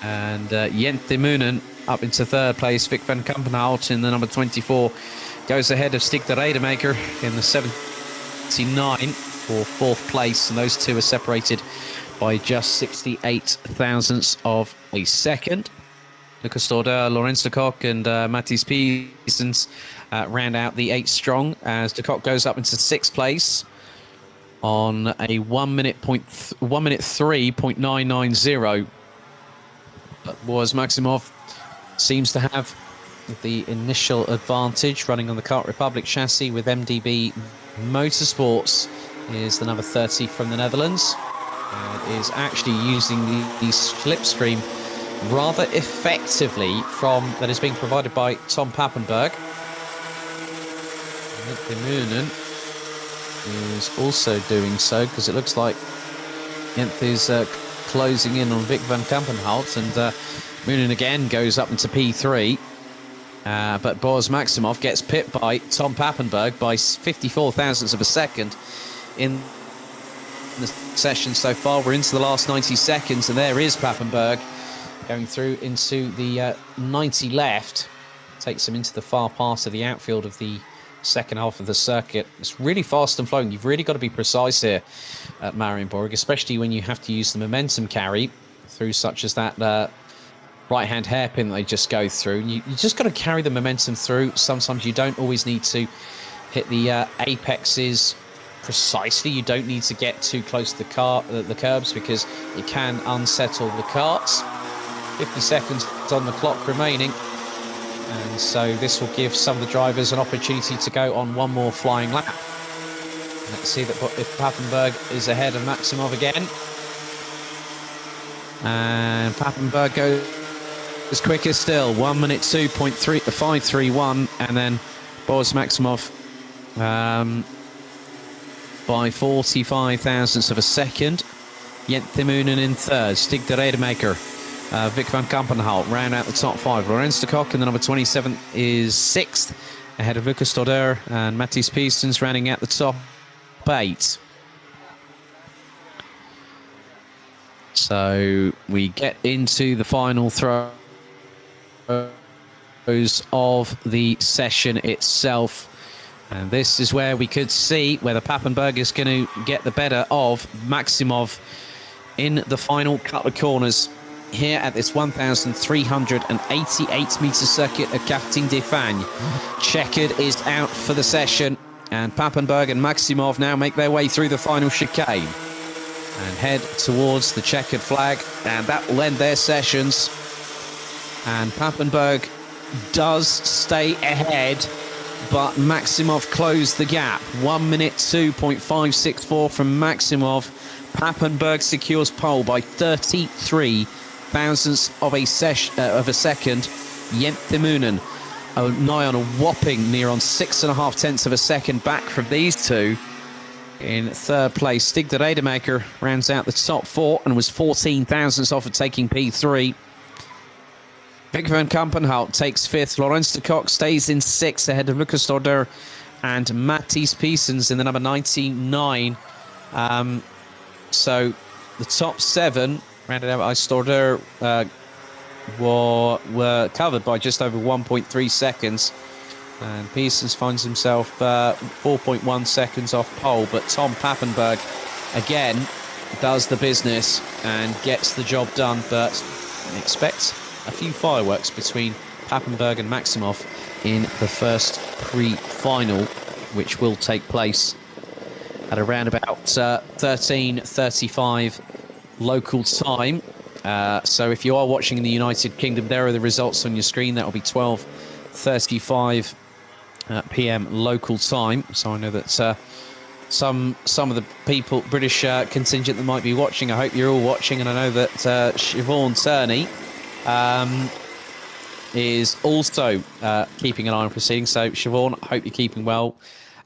and Jente Moonen up into 3rd place. Vic van Kampenhout in the number 24 goes ahead of Stig de Rademacher in the 79 for 4th place, and those two are separated by just 68 thousandths of a second. Lucas Stoddard, Lorenzo Koch and Matthijs Piesens round out the 8 strong as de Koch goes up into 6th place on a 1 minute 3.990. But Boris Maximov seems to have the initial advantage running on the Kart Republic chassis with MDB Motorsports. Is the number 30 from the Netherlands, and is actually using the slipstream rather effectively that is being provided by Tom Pappenberg. Jente Moonen is also doing so, because it looks like Jente is closing in on Vic van Kampenhout, and Moonen again goes up into P3. But Boris Maximov gets pipped by Tom Pappenberg by 54 thousandths of a second in the session so far. We're into the last 90 seconds, and there is Pappenberg going through into the 90 left. Takes him into the far part of the outfield of the second half of the circuit. It's really fast and flowing. You've really got to be precise here at Mariembourg, especially when you have to use the momentum carry through such as that right-hand hairpin that they just go through. You just got to carry the momentum through. Sometimes you don't always need to hit the apexes precisely. You don't need to get too close to the curbs, because it can unsettle the karts. 50 seconds on the clock remaining, and so this will give some of the drivers an opportunity to go on one more flying lap. Let's see that if Pappenberg is ahead of Maximov again, and Pappenberg goes as quick as still, 1 minute 2.531, and then Boris Maximov by 45 thousandths of a second. Jente Moonen in 3rd, Stig de Rademacher, Vic van Kampenhout round out the top 5. Lorenzo Koch in the number 27 is 6th, ahead of Lucas Stoddard, and Matthijs Piesens rounding out the top 8. So we get into the final throw of the session itself. And this is where we could see whether Pappenberg is going to get the better of Maximov in the final couple of corners here at this 1,388 metre circuit at Karting d'Espagne. Checkered is out for the session, and Pappenberg and Maximov now make their way through the final chicane and head towards the checkered flag, and that will end their sessions. And Pappenberg does stay ahead, but Maximov closed the gap. 1 minute 2.564 from Maximov. Pappenberg secures pole by 33 thousandths of a second. Jente nigh on a whopping near on 6.5 tenths of a second back from these two. In third place, Stig de Rademacher rounds out the top four and was 14 thousandths off of taking P3. Victor van Kampenhout takes fifth. Laurens de Kock stays in sixth ahead of Lucas Storder and Matthijs Piessens in the number 99. So the top seven, rounded out by Storder, were covered by just over 1.3 seconds. And Piessens finds himself 4.1 seconds off pole. But Tom Pappenberg, again, does the business and gets the job done. But expect a few fireworks between Pappenberg and Maximov in the first pre-final, which will take place at around about 13:35 local time. So if you are watching in the United Kingdom, there are the results on your screen. That will be 12:35 p.m. local time. So I know that some of the people, British contingent that might be watching, I hope you're all watching, and I know that Siobhan Turney is also keeping an eye on proceedings. So Siobhan, I hope you're keeping well.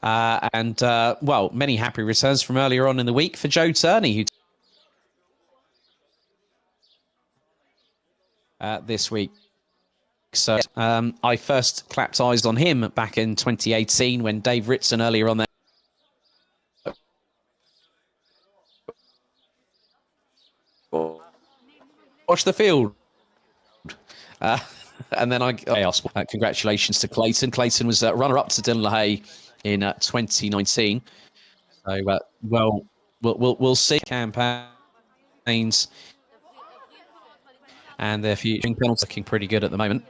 Well, many happy returns from earlier on in the week for Joe Turney, who this week. So I first clapped eyes on him back in 2018 when Dave Ritson earlier on there. Watch the field. And then I asked, congratulations to Clayton. Clayton was runner-up to Dylan LaHaye in 2019. So, well, we'll see campaigns and their future penalties looking pretty good at the moment.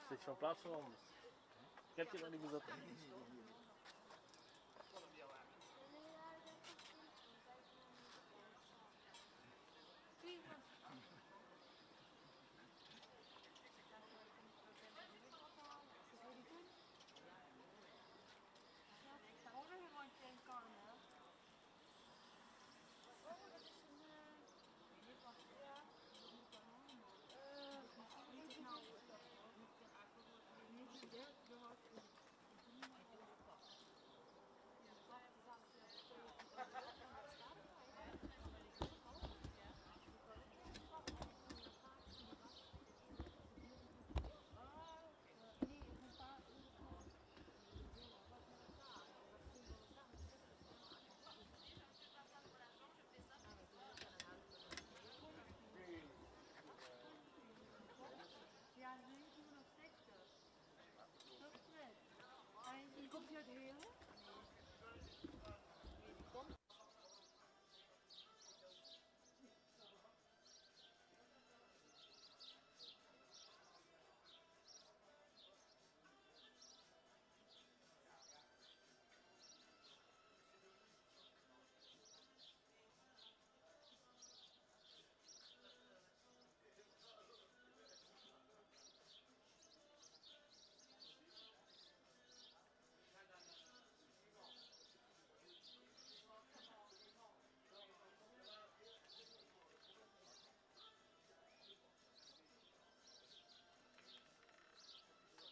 Zit je van plaats van anders? Ik heb je nog niet gezet.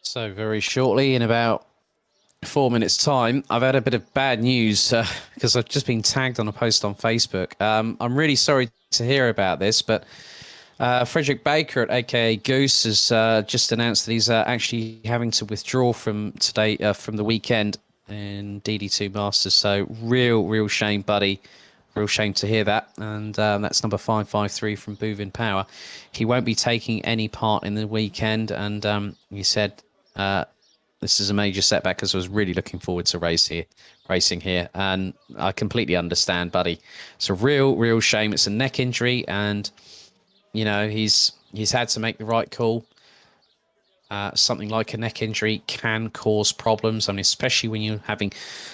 So very shortly, in about 4 minutes' time, I've had a bit of bad news because I've just been tagged on a post on Facebook. I'm really sorry to hear about this, but Frederick Baker at AKA Goose has just announced that he's actually having to withdraw from today, from the weekend in DD2 Masters. So real shame, buddy. Real shame to hear that. And that's number 553 from Bouvin Power. He won't be taking any part in the weekend. And he said this is a major setback because I was really looking forward to racing here. And I completely understand, buddy. It's a real shame. It's a neck injury, and you know, he's had to make the right call. Something like a neck injury can cause problems. I mean, especially when you're having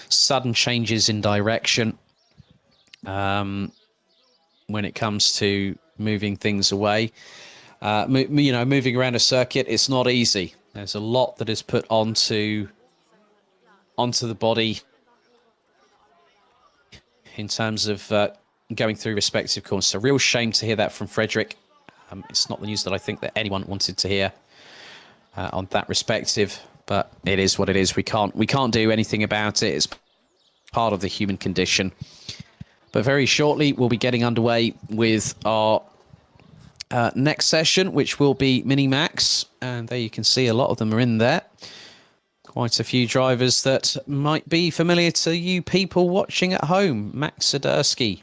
sudden changes in direction. When it comes to moving things away, moving around a circuit, it's not easy. There's a lot that is put onto the body in terms of going through respective corners. So, real shame to hear that from Frederick. It's not the news that I think that anyone wanted to hear on that respective, but it is what it is. We can't do anything about it. It's part of the human condition. But very shortly, we'll be getting underway with our next session, which will be Mini-Max. And there you can see a lot of them are in there. Quite a few drivers that might be familiar to you people watching at home. Max Swiderski,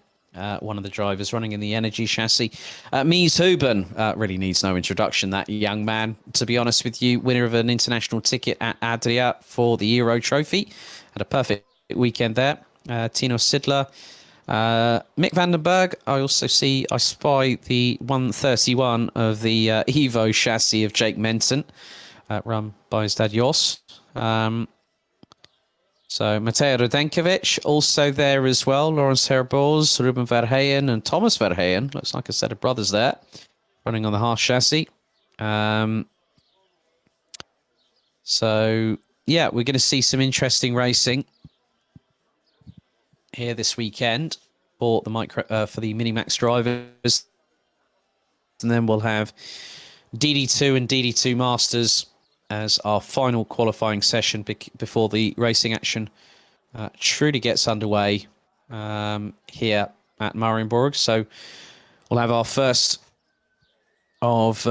one of the drivers running in the Energy chassis. Mies Huben really needs no introduction, that young man, to be honest with you. Winner of an international ticket at Adria for the Euro Trophy. Had a perfect weekend there. Tino Sidler. Mick Vandenberg, I spy the 131 of the Evo chassis of Jake Menton, run by his dad Jos. So Mateo Radenkovic also there as well. Lawrence Herboz, Ruben Verheyen and Thomas Verheyen. Looks like a set of brothers there, running on the Haas chassis. So yeah, we're going to see some interesting racing here this weekend for the Mini-Max drivers, and then we'll have DD2 and DD2 Masters as our final qualifying session before the racing action truly gets underway here at Mariembourg. So we'll have our first of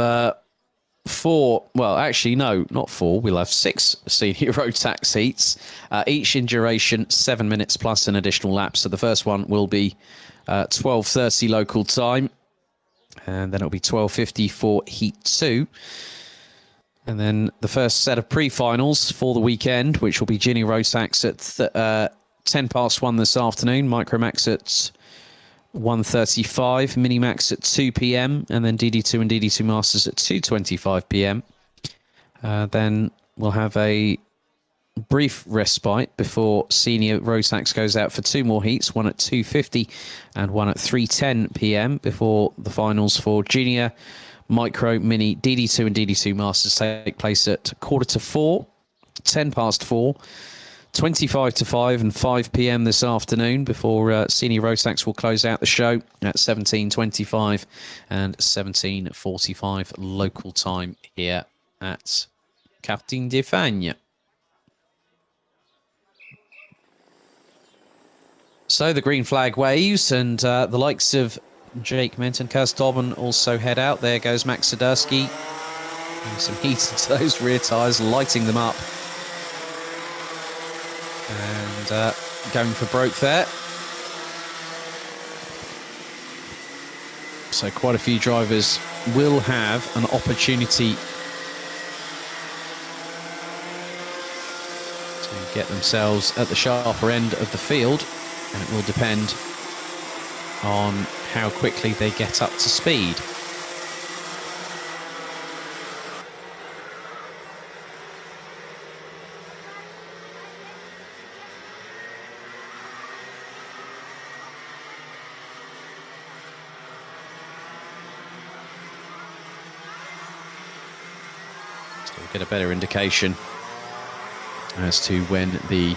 four, well, actually, no, not four. We'll have 6 senior Rotax heats, each in duration 7 minutes plus an additional lap. So the first one will be 12:30 local time, and then it'll be 12:50 for heat 2. And then the first set of pre-finals for the weekend, which will be Ginny Rotax at 10 past 1 this afternoon, Micromax at 1:35, Mini-Max at 2 p.m, and then DD2 and DD2 Masters at 2:25 p.m. Then we'll have a brief respite before Senior Rotax goes out for 2 more heats, one at 2:50 and one at 3:10 p.m. before the finals for Junior, Micro, Mini, DD2 and DD2 Masters take place at 3:45, 10 past 4, 25 to 5 and 5 p.m. this afternoon before Senior Rotax will close out the show at 17:25 and 17:45 local time here at Karting de Fagne. So the green flag waves, and the likes of Jake Menton, Kaz Dobben also head out. There goes Max Swiderski. Some heat into those rear tyres, lighting them up. And going for broke there. So quite a few drivers will have an opportunity to get themselves at the sharper end of the field, and it will depend on how quickly they get up to speed. So we'll get a better indication as to when the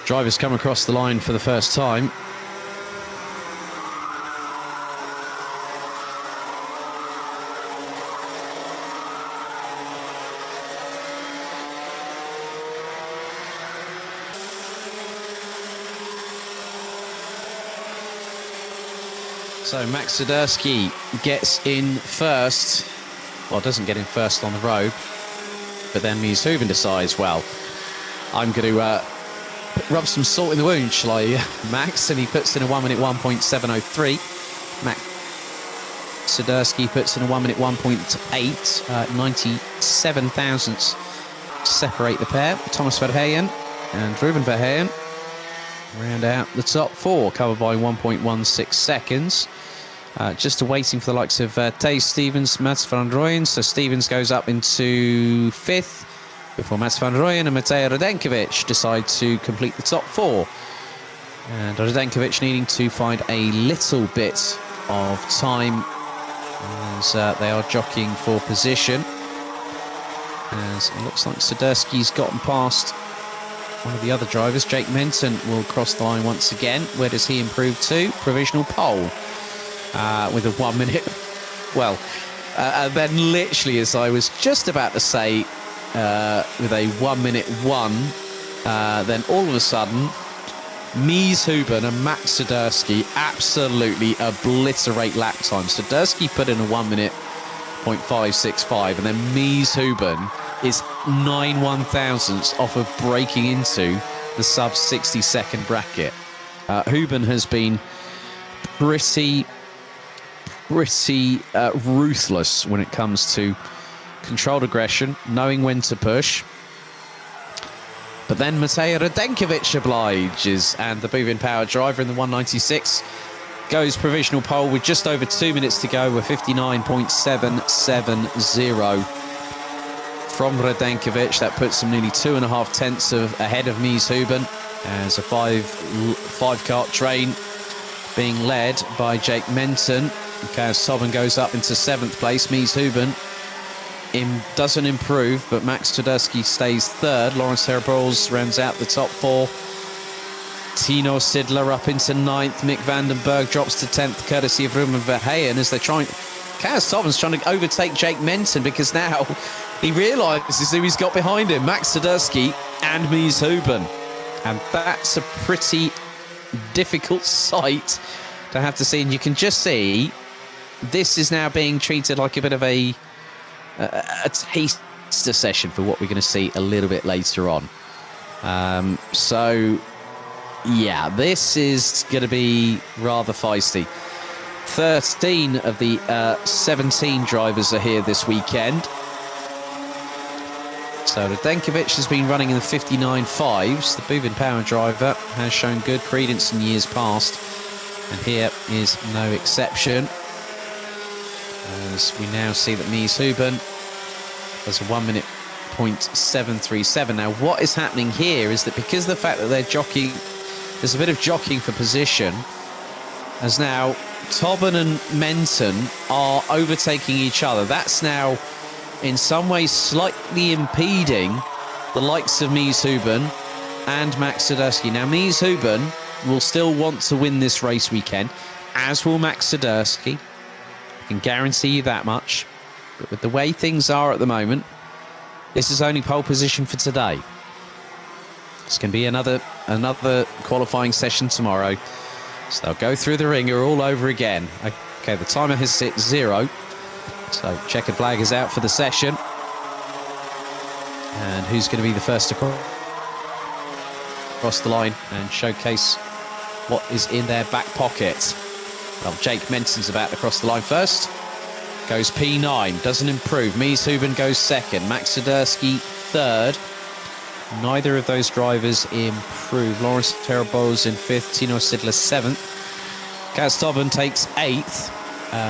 drivers come across the line for the first time. So Max Siderski gets in first. Well, doesn't get in first on the road. But then Mies Hooven decides, well, I'm going to rub some salt in the wound, shall I, Max? And he puts in a 1 minute 1.703. Max Siderski puts in a 1 minute 1.8, 97 thousandths separate the pair. Thomas Verheyen and Ruben Verheyen round out the top four, covered by 1.16 seconds. Just waiting for the likes of Thijs Stevens, Mats van Rooyen. So Stevens goes up into fifth before Mats van Rooyen and Matej Radenkovic decide to complete the top four. And Radenkovic needing to find a little bit of time as they are jockeying for position. As it looks like Siderski's gotten past one of the other drivers. Jake Menton will cross the line once again. Where does he improve to? Provisional pole with a 1 minute. Well, and then literally, as I was just about to say, with a 1 minute 1, then all of a sudden, Mies Hooven and Max Siderski absolutely obliterate lap time. Siderski put in a 1 minute 0.565, and then Mies Hooven is 9 1,000ths off of breaking into the sub 60 second bracket. Hooven has been pretty ruthless when it comes to controlled aggression, knowing when to push. But then Matej Radenkovic obliges, and the Bovin Power driver in the 196 goes provisional pole with just over 2 minutes to go with 59.770 from Radenkovic. That puts him nearly 2.5 tenths ahead of Mies Hooven, as a five kart train being led by Jake Menton. Chaos Tobin goes up into 7th place. Mies Hooven doesn't improve, but Max Siderski stays 3rd. Lawrence Herbols rounds out the top 4. Tino Sidler up into 9th. Mick Vandenberg drops to 10th, courtesy of Ruben Verheyen, as they're trying. Chaos Tobin's trying to overtake Jake Menton, because now he realises who he's got behind him: Max Siderski and Mies Hooven. And that's a pretty difficult sight to have to see. And you can just see this is now being treated like a bit of a taster session for what we're going to see a little bit later on. So, yeah, this is going to be rather feisty. 13 of the 17 drivers are here this weekend. So Radenkovic has been running in the 59.5s. The Bovin Power driver has shown good credence in years past, and here is no exception, as we now see that Mies Hooven has a 1 minute 0.737. Now, what is happening here is that because of the fact that they're jockeying, there's a bit of jockeying for position, as now Tobin and Menton are overtaking each other. That's now in some ways slightly impeding the likes of Mies Hooven and Max Siderski. Now, Mies Hooven will still want to win this race weekend, as will Max Siderski. I can guarantee you that much. But with the way things are at the moment, this is only pole position for today. It's going to be another qualifying session tomorrow. So they'll go through the ringer all over again. Okay, the timer has hit 0. So checkered flag is out for the session. And who's going to be the first to cross the line and showcase what is in their back pocket? Well, Jake Menton's about to cross the line first. Goes P9, doesn't improve. Mies Hooven goes 2nd. Max Siderski 3rd. Neither of those drivers improve. Lawrence Terrebos in 5th. Tino Sidler 7th. Kaz Tobin takes 8th.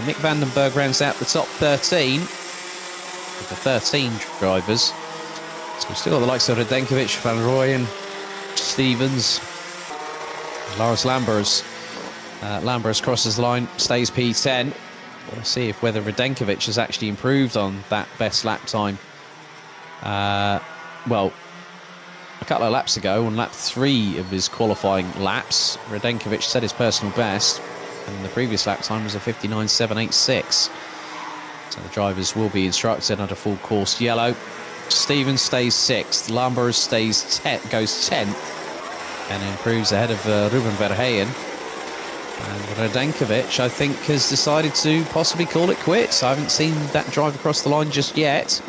Mick Vandenberg rounds out the top 13 with the 13 drivers. So we've still got the likes of Radenkovic, Van Rooyen, Stevens, Lars Lambers. Lambers crosses the line, stays P10. We'll see if whether Radenkovic has actually improved on that best lap time. Well, a couple of laps ago, on lap 3 of his qualifying laps, Radenkovic set his personal best, and the previous lap time was a 59.786. So the drivers will be instructed under full course yellow. Stevens stays 6th. Lambers goes 10th, and improves ahead of Ruben Verheyen. And Radenkovic, I think, has decided to possibly call it quits. I haven't seen that drive across the line just yet.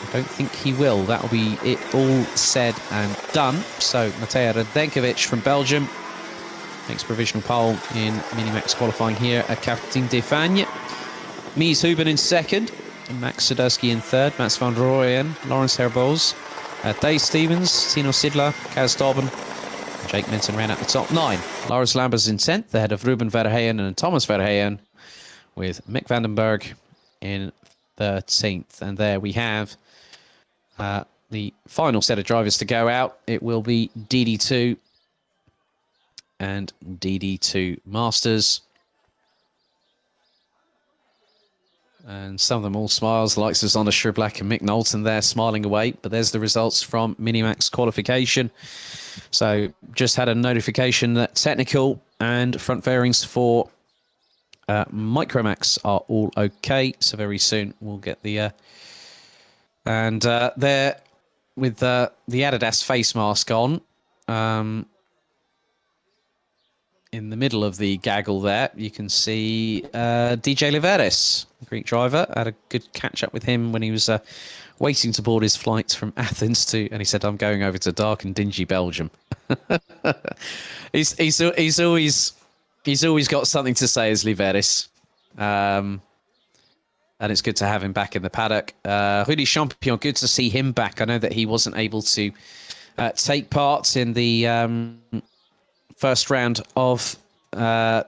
I don't think he will. That'll be it all said and done. So Matej Radenkovic from Belgium makes provisional pole in Minimax qualifying here at Karting d'Espagne. Mies Huben in second, and Max Sadurski in third, Mats van Rooyen, Lawrence Herboz, Dave Stevens, Tino Sidler, Kaz Tauben, Jake Minton ran out the top 9. Lars Lambers in 10th, ahead of Ruben Verheyen and Thomas Verheyen, with Mick Vandenberg in 13th. And there we have the final set of drivers to go out. It will be DD2 and DD2 Masters. And some of them all smiles, the likes of Zonda Shriblack and Mick Knowlton there smiling away. But there's the results from Minimax qualification. So just had a notification that technical and front fairings for Micromax are all okay. So very soon we'll get the... and there with the Adidas face mask on, in the middle of the gaggle there, you can see DJ Liveris, Greek driver. I had a good catch up with him when he was waiting to board his flight from Athens and he said, "I'm going over to dark and dingy Belgium." he's always got something to say as Liveris. And it's good to have him back in the paddock. Rudy Champion, good to see him back. I know that he wasn't able to take part in the first round of... and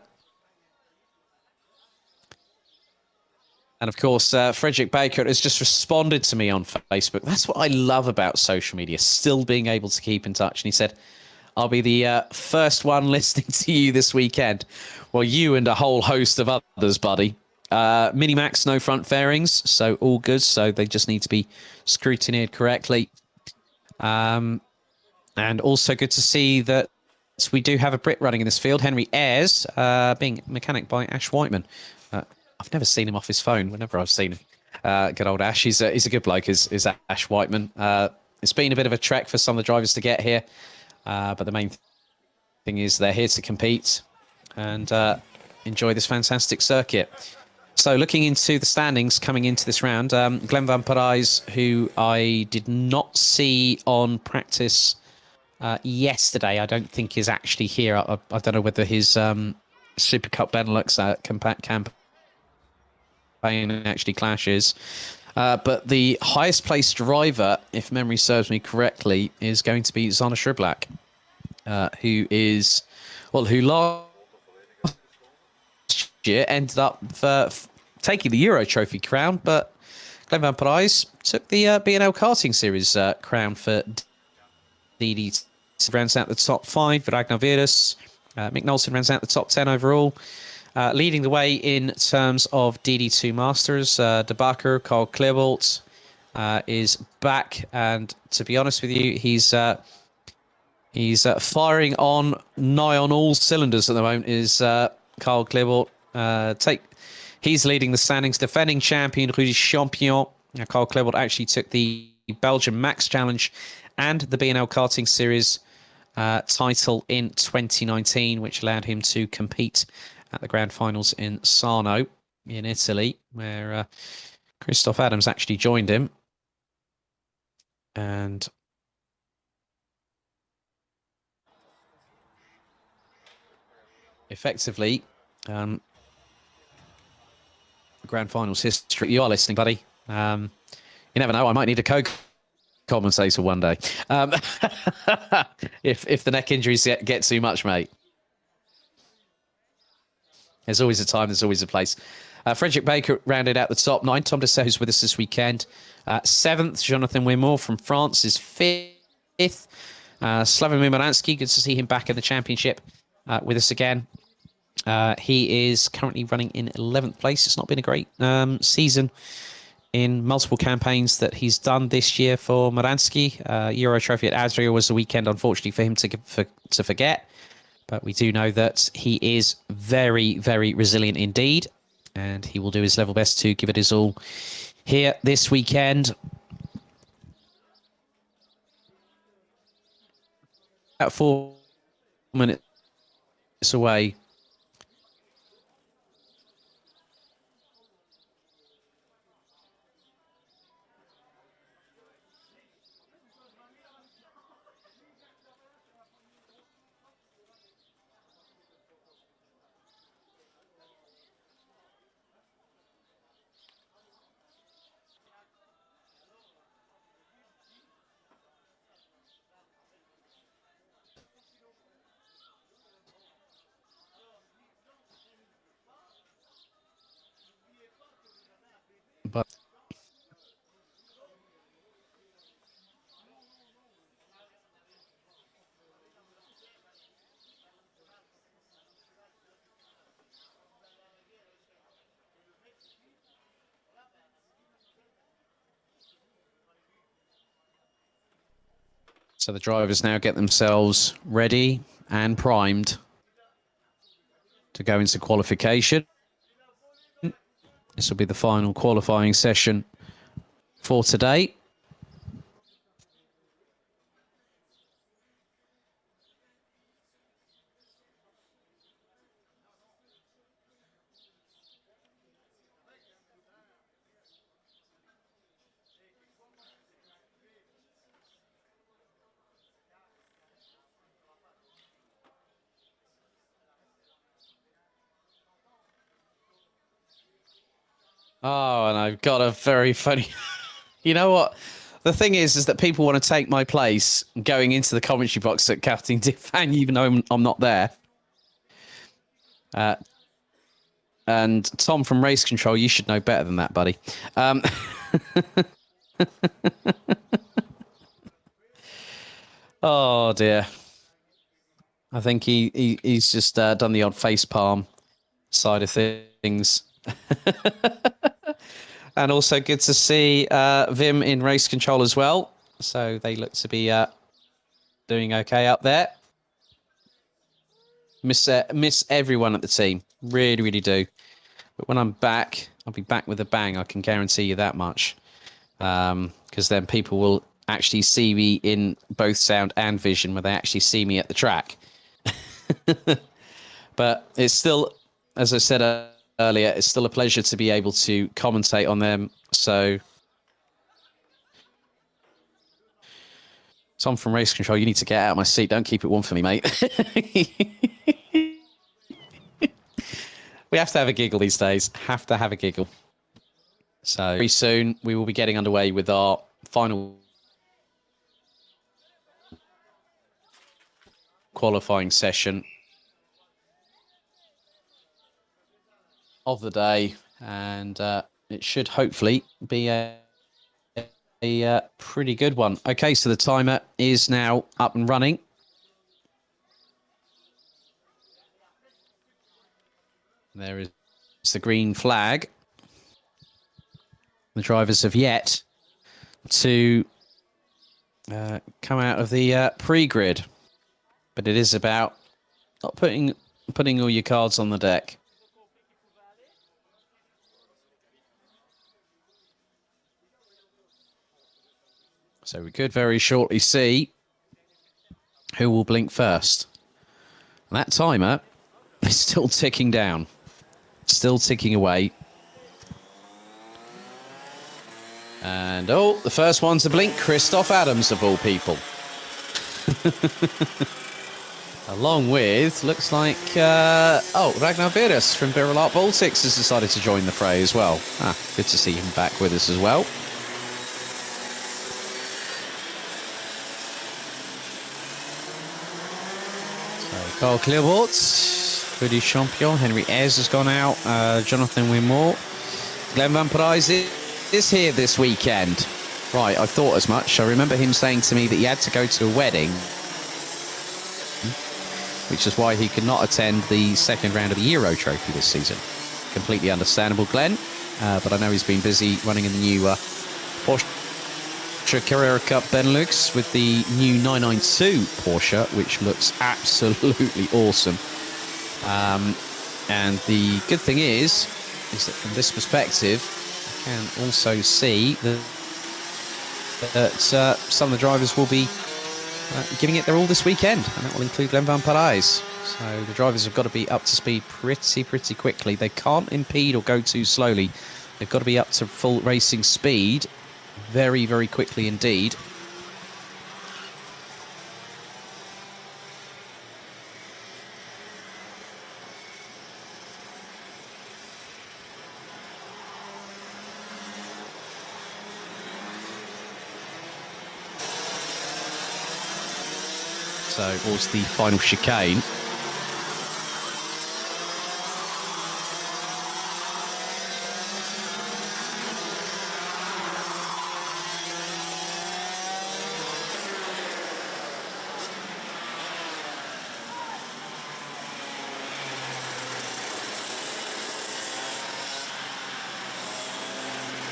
of course, Frederick Baker has just responded to me on Facebook. That's what I love about social media, still being able to keep in touch. And he said, "I'll be the first one listening to you this weekend." Well, you and a whole host of others, buddy. Minimax, no front fairings, so all good. So they just need to be scrutinized correctly. And also good to see that we do have a Brit running in this field. Henry Ayres, being mechanic by Ash Whiteman. I've never seen him off his phone whenever I've seen him. Good old Ash. He's a good bloke, is Ash Whiteman. It's been a bit of a trek for some of the drivers to get here. But the main thing is they're here to compete and enjoy this fantastic circuit. So looking into the standings coming into this round, Glenn Van Parijs, who I did not see on practice yesterday, I don't think is actually here. I don't know whether his Super Cup Benelux compact campaign actually clashes. But the highest placed driver, if memory serves me correctly, is going to be Zana Shriblack, who last year ended up taking the Euro Trophy crown, but Glenn Van Parijs took the BNL Karting Series crown for DD. Rounds out the top 5. Ragnar Virus, Mick Knowlton rounds out the top 10 overall. Leading the way in terms of DD2 Masters, De Backer, Carl Klebold is back, and to be honest with you, he's firing on nigh on all cylinders at the moment. Is Carl Klebold? He's leading the standings. Defending champion Rudy Champion. Carl Klebold actually took the Belgian Max Challenge and the BNL Karting Series title in 2019, which allowed him to compete at the grand finals in Sarno in Italy, where Christoph Adams actually joined him. And effectively, grand finals history. You are listening, buddy. You never know, I might need a co-commentator one day. If the neck injuries get too much, mate. There's always a time, there's always a place. Frederick Baker rounded out the top 9. Tom Dessay, who's with us this weekend. 7th, Jonathan Wimore from France is 5th. Slavomir Moransky, good to see him back in the championship with us again. He is currently running in 11th place. It's not been a great season in multiple campaigns that he's done this year for Moransky. Euro Trophy at Adria was a weekend, unfortunately, for him to forget. But we do know that he is very, very resilient indeed. And he will do his level best to give it his all here this weekend. About 4 minutes away So the drivers now get themselves ready and primed to go into qualification. This will be the final qualifying session for today. Oh, and I've got a very funny... You know what? The thing is that people want to take my place going into the commentary box at Captain Defang, even though I'm not there. And Tom from Race Control, you should know better than that, buddy. Oh, dear. I think he's just done the odd face palm side of things. And also good to see Vim in Race Control as well. So they look to be doing okay up there. Miss everyone at the team. Really, really do. But when I'm back, I'll be back with a bang. I can guarantee you that much. Because then people will actually see me in both sound and vision when they actually see me at the track. But it's still, as I said earlier, it's still a pleasure to be able to commentate on them. So, Tom from Race Control, you need to get out of my seat. Don't keep it warm for me, mate. We have to have a giggle these days. Have to have a giggle. So, very soon, we will be getting underway with our final qualifying session of the day, and it should hopefully be a pretty good one. Okay, so the timer is now up and running. There is the green flag. The drivers have yet to come out of the pre-grid, but it is about not putting all your cards on the deck. So we could very shortly see who will blink first. And that timer is still ticking down. Still ticking away. And, oh, the first one to blink, Christoph Adams, of all people. Along with, looks like, Ragnar Virus from BNL Baltics has decided to join the fray as well. Good to see him back with us as well. Carl Clearwater, Hoodie Champion, Henry Ayres has gone out, Jonathan Wimore. Glenn Van Prijs is here this weekend. Right, I thought as much. I remember him saying to me that he had to go to a wedding, which is why he could not attend the second round of the Euro Trophy this season. Completely understandable, Glenn. But I know he's been busy running in the new Porsche Carrera Cup Benelux with the new 992 Porsche, which looks absolutely awesome. And the good thing is that from this perspective, you can also see that some of the drivers will be giving it their all this weekend, and that will include Glenn Van Prijs. So the drivers have got to be up to speed pretty quickly. They can't impede or go too slowly. They've got to be up to full racing speed very quickly indeed. So it was the final chicane.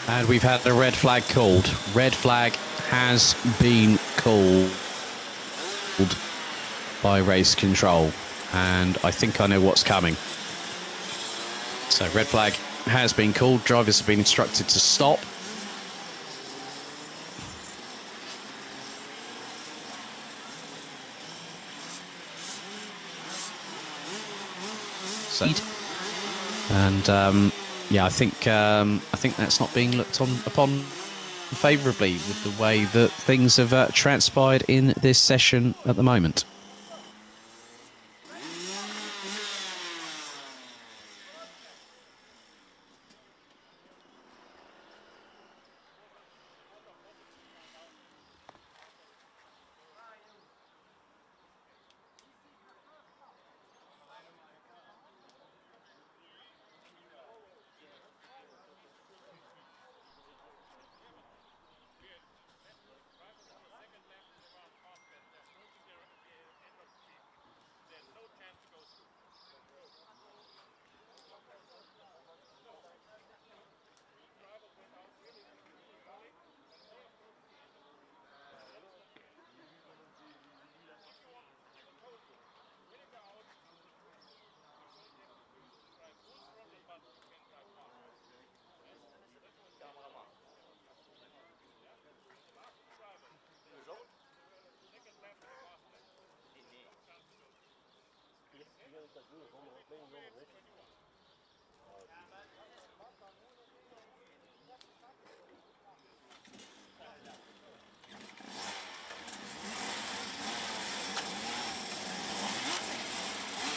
And we've had the red flag called. Red flag has been called. by race control, and I think I know what's coming. So red flag has been called. Drivers have been instructed to stop. And yeah, I think that's not being looked upon favourably with the way that things have transpired in this session at the moment.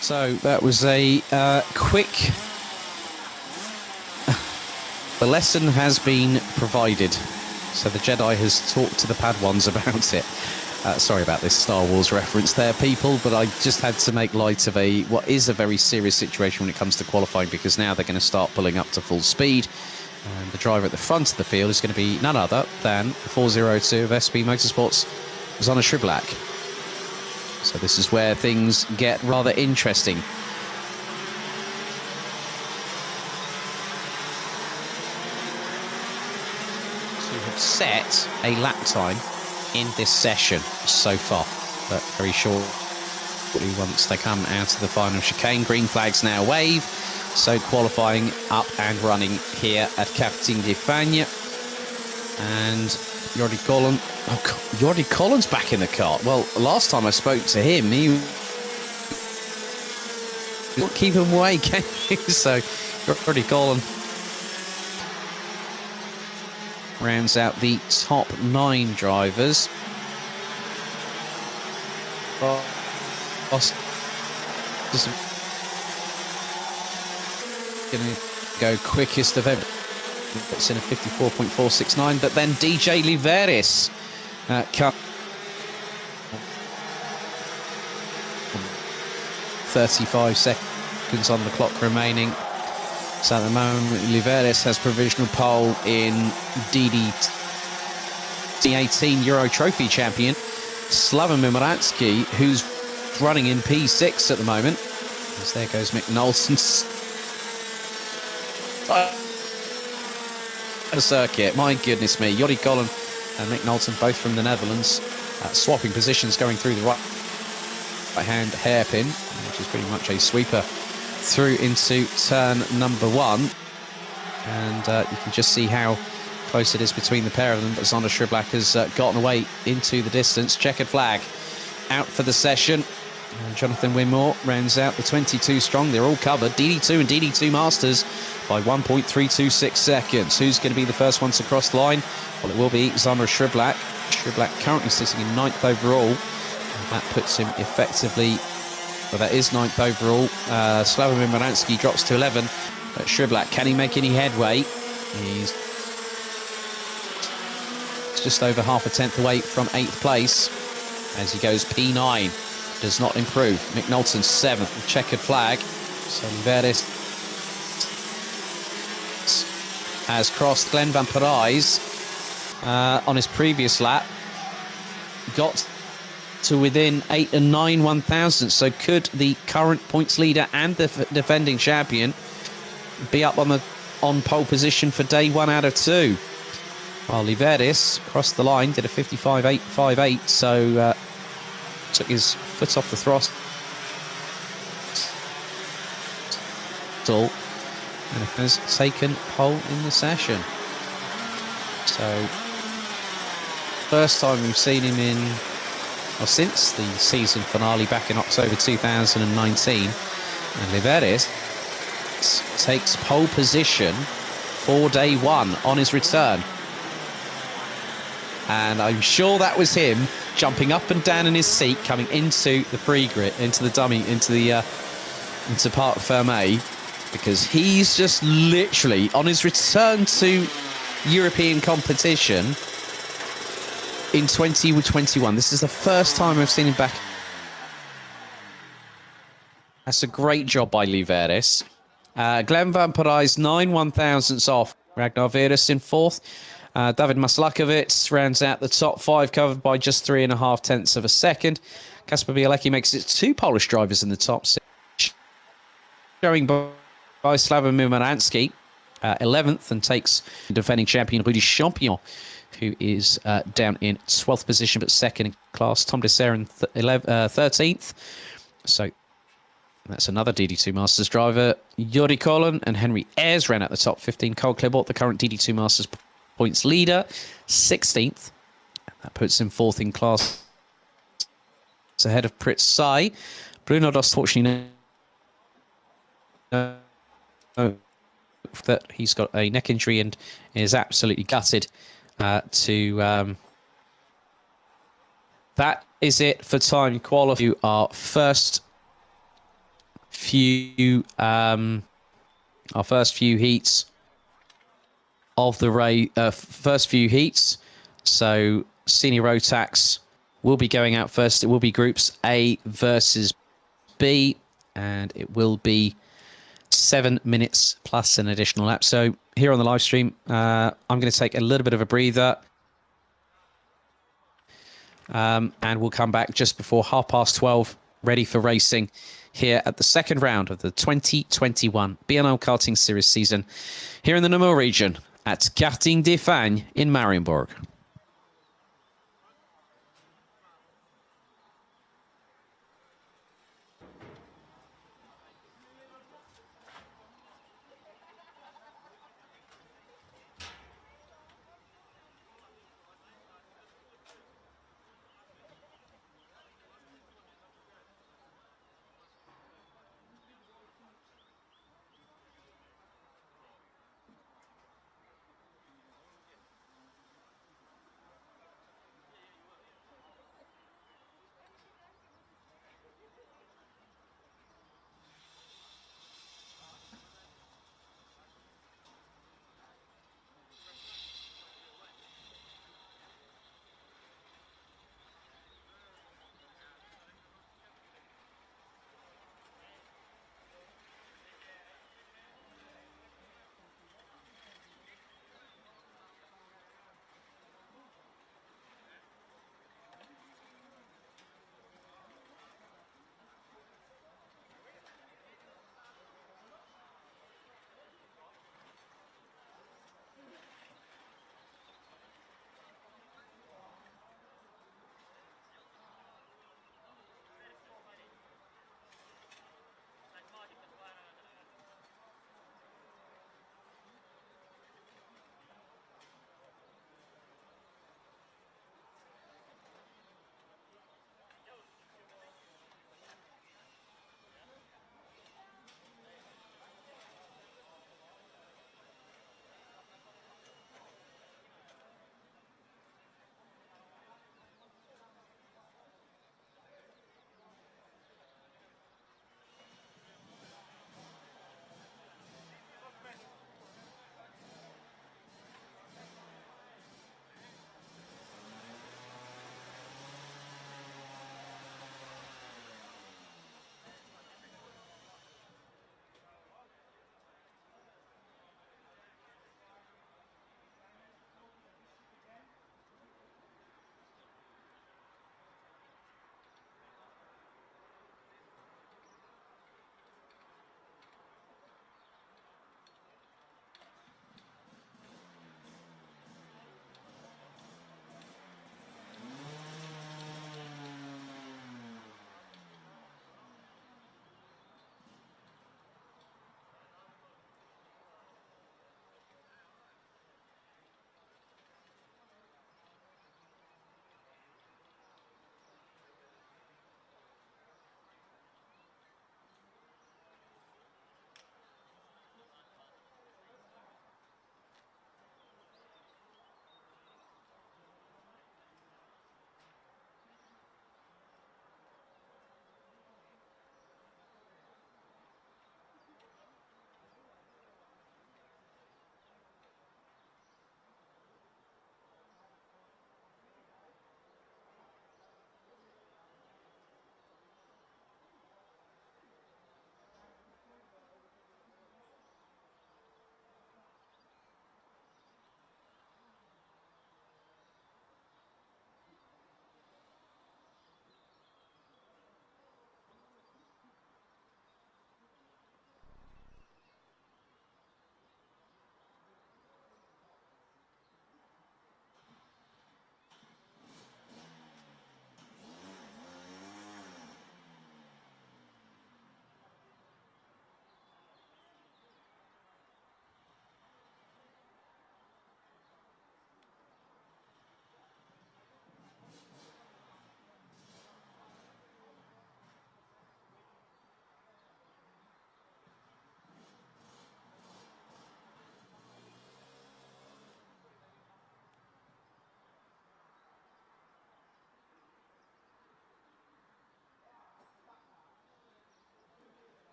So that was a quick... The lesson has been provided. So the Jedi has talked to the Padawans about it. Sorry about this Star Wars reference there, people, but I just had to make light of what is a very serious situation when it comes to qualifying, because now they're going to start pulling up to full speed. And the driver at the front of the field is going to be none other than the 402 of SP Motorsports, Zona Shriblack. So this is where things get rather interesting. So we have set a lap time in this session so far, but very shortly once they come out of the final chicane, green flags now wave. So qualifying up and running here at Captain de Fagnes. And Jordi Collin. Oh, Jordi Collin's back in the car. Well, last time I spoke to him, he wouldn't keep him away, can you? So Jordi Collin rounds out the top 9 drivers. Just going to go quickest of ever. It's in a 54.469, but then DJ Liveris cut 35 seconds on the clock remaining. So at the moment, Liveris has provisional pole in the 18 Euro Trophy champion Slaven Mimaransky, who's running in P6 at the moment. As there goes Mick Knowlton's the circuit. My goodness me, Jordi Collin and Mick Knowlton, both from the Netherlands, swapping positions, going through the right-hand hairpin, which is pretty much a sweeper through into turn number 1. And you can just see how close it is between the pair of them. But Zona Shriblack has gotten away into the distance. Checkered flag out for the session. And Jonathan Winmore rounds out the 22 strong. They're all covered. DD2 and DD2 Masters by 1.326 seconds. Who's going to be the first one to cross the line? Well, it will be Zona Shriblack. Shriblack currently sitting in 9th overall. And that puts him effectively... Well, that is 9th overall. Slavomir Miransky drops to 11. But Shriblack, can he make any headway? He's just over half a tenth away from 8th place as he goes P9. Does not improve. Mick Knowlton 7th. Checkered flag. So Veres has crossed Glenn Van Parijs on his previous lap. Got to within 8 and 9 1,000. So could the current points leader and the defending champion be up on pole position for day 1 out of 2? While Liveris crossed the line, did a 55.858. So took his foot off the throttle and has taken pole in the session. So, first time we've seen him in, well, since the season finale back in October 2019. And Liveris takes pole position for day one on his return. And I'm sure that was him jumping up and down in his seat, coming into the pre-grid, into the dummy, into Parc Fermé, because he's just literally on his return to European competition in 2021. This is the first time I've seen him back. That's a great job by Liveris. Glenn Van Parijs 9 1/1000ths off. Ragnar Virus in fourth. David Maslakovic rounds out the top five, covered by just 3.5 of a second. Kasper Bielecki makes it 2 Polish drivers in the top 6. Showing by Slavomir Miransky, 11th, and takes defending champion Rudy Champion, who is down in 12th position, but second in class. Tom Dessert in 13th. So that's another DD2 Masters driver. Yuri Colin and Henry Ayres ran out the top 15. Cole Klebot, the current DD2 Masters points leader, 16th. That puts him 4th in class. It's ahead of Prit Sai. Bruno Dos, fortunately, that he's got a neck injury and is absolutely gutted to... That is it for time qualifying. Our first few heats of the race, first few heats. So Senior Rotax will be going out first. It will be groups A versus B, and it will be 7 minutes plus an additional lap. So here on the live stream, I'm going to take a little bit of a breather, and we'll come back just before 12:30, ready for racing here at the second round of the 2021 BNL Karting Series season here in the Namur region at Karting des Fagnes in Mariembourg.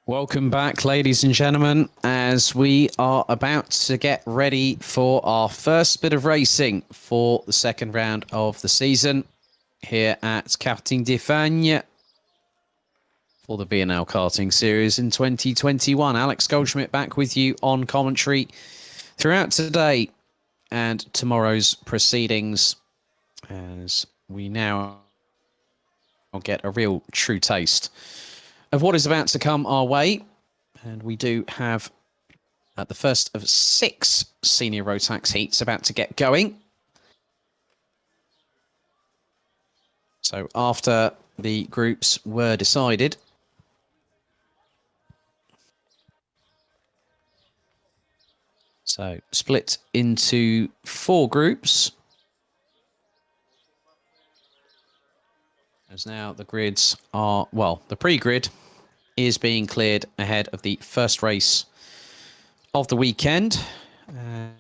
Welcome back, ladies and gentlemen, as we are about to get ready for our first bit of racing for the second round of the season here at Karting d'Espagne for the BNL Karting Series in 2021. Alex Goldschmidt back with you on commentary throughout today and tomorrow's proceedings, as we now get a real true taste of what is about to come our way. And we do have the first of 6 senior Rotax heats about to get going. So after the groups were decided, so split into 4 groups, as now the grids are, well, the pre-grid is being cleared ahead of the first race of the weekend. And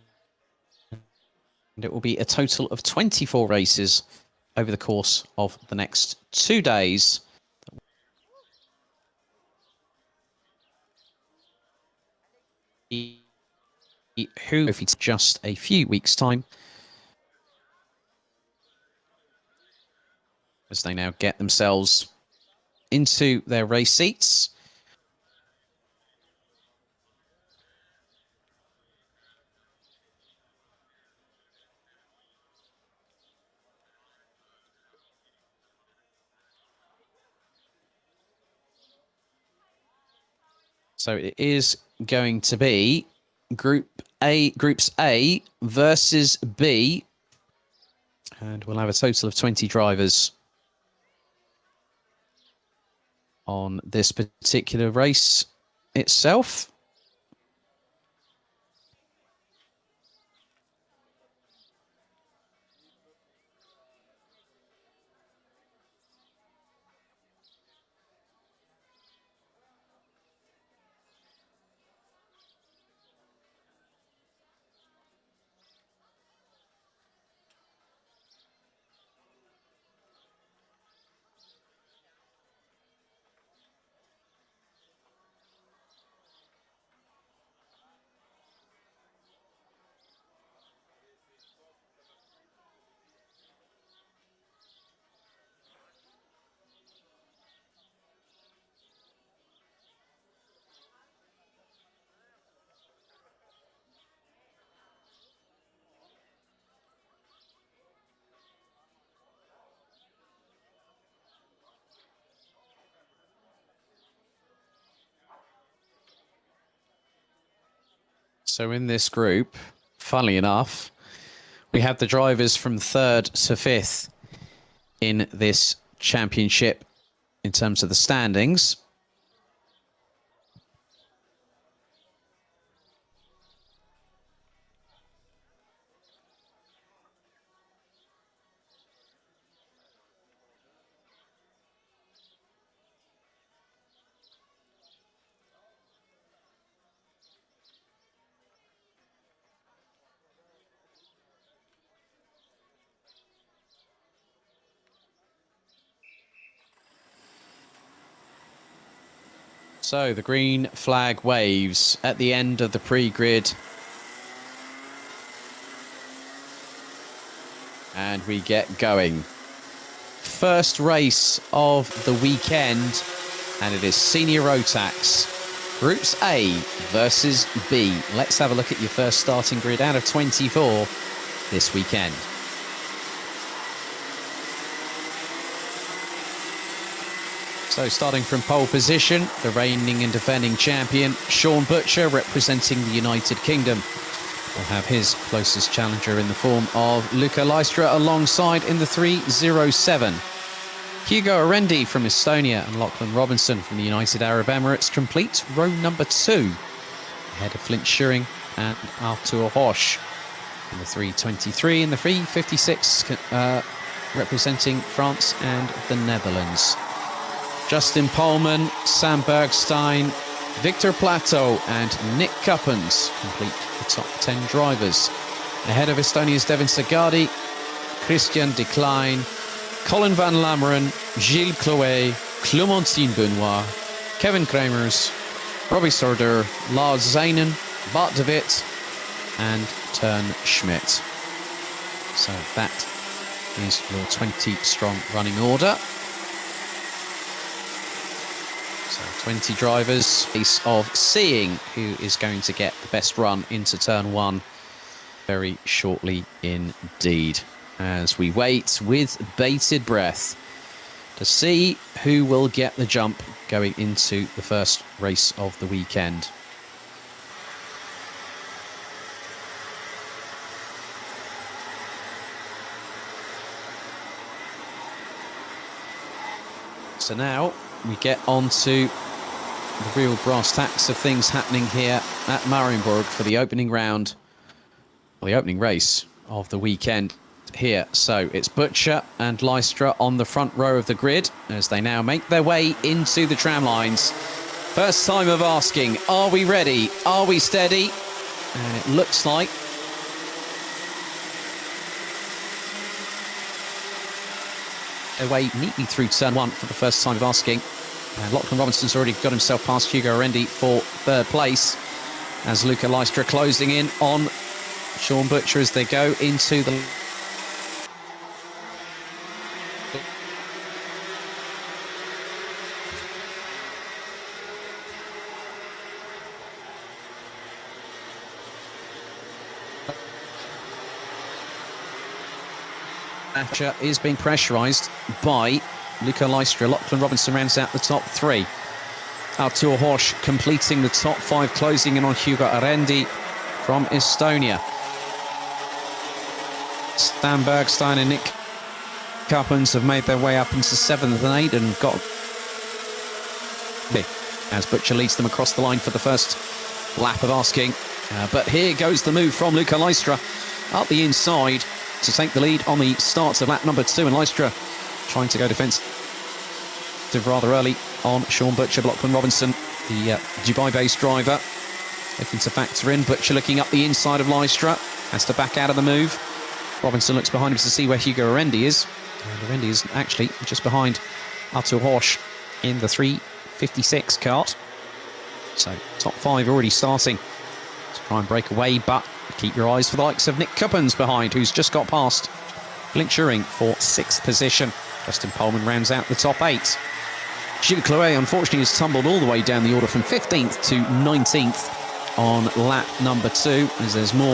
it will be a total of 24 races over the course of the next 2 days. Who, if it's just a few weeks' time, as they now get themselves into their race seats. So it is going to be groups A versus B, and we'll have a total of 20 drivers on this particular race itself. So in this group, funnily enough, we have the drivers from 3rd to 5th in this championship in terms of the standings. So the green flag waves at the end of the pre-grid. And we get going. First race of the weekend, and it is Senior Rotax. Groups A versus B. Let's have a look at your first starting grid out of 24 this weekend. So starting from pole position, the reigning and defending champion, Sean Butcher, representing the United Kingdom, will have his closest challenger in the form of Luca Lystra alongside in the 307. Hugo Arendi from Estonia and Lachlan Robinson from the United Arab Emirates complete row number 2, ahead of Flint Schuring and Arthur Roche in the 323 and the 356, representing France and the Netherlands. Justin Polman, Sam Bergstein, Victor Plateau and Nick Cuppens complete the top 10 drivers. Ahead of Estonia's Devin Sagadi, Christian Decline, Colin Van Lammeren, Gilles Chloé, Clémentine Benoit, Kevin Kremers, Robbie Sorder, Lars Zanen, Bart de Wit, and Turn Schmidt. So that is your 20-strong running order. So 20 drivers, piece of seeing who is going to get the best run into turn 1 very shortly indeed, as we wait with bated breath to see who will get the jump going into the first race of the weekend. So now we get on to the real brass tacks of things happening here at Mariembourg for the opening round, or the opening race of the weekend here. So it's Butcher and Lystra on the front row of the grid as they now make their way into the tram lines. First time of asking, are we ready? Are we steady? And it looks like their way neatly through turn 1 for the first time of asking. And Lachlan Robinson's already got himself past Hugo Arendi for third place, as Luca Lystra closing in on Sean Butcher as they go into the Thatcher is being pressurised by Luca Lystra. Lachlan Robinson rounds out the top 3. Artur Horsch completing the top 5, closing in on Hugo Arendi from Estonia. Stan Bergstein and Nick Cuppens have made their way up into 7th and 8th and have got as Butcher leads them across the line for the first lap of asking. But here goes the move from Luca Lystra up the inside to take the lead on the start of lap number 2, and Lystra trying to go defensive rather early on Sean Butcher. Lachlan Robinson, the Dubai-based driver, looking to factor in. Butcher looking up the inside of Lystra, has to back out of the move. Robinson looks behind him to see where Hugo Arendi is, and Arendi is actually just behind Artur Horsch in the 356 kart. So top 5 already starting to try and break away, but keep your eyes for the likes of Nick Cuppens behind, who's just got past Flint Turing for 6th position. Justin Pullman rounds out the top 8. Gilles Clouet, unfortunately, has tumbled all the way down the order from 15th to 19th on lap number 2, as there's more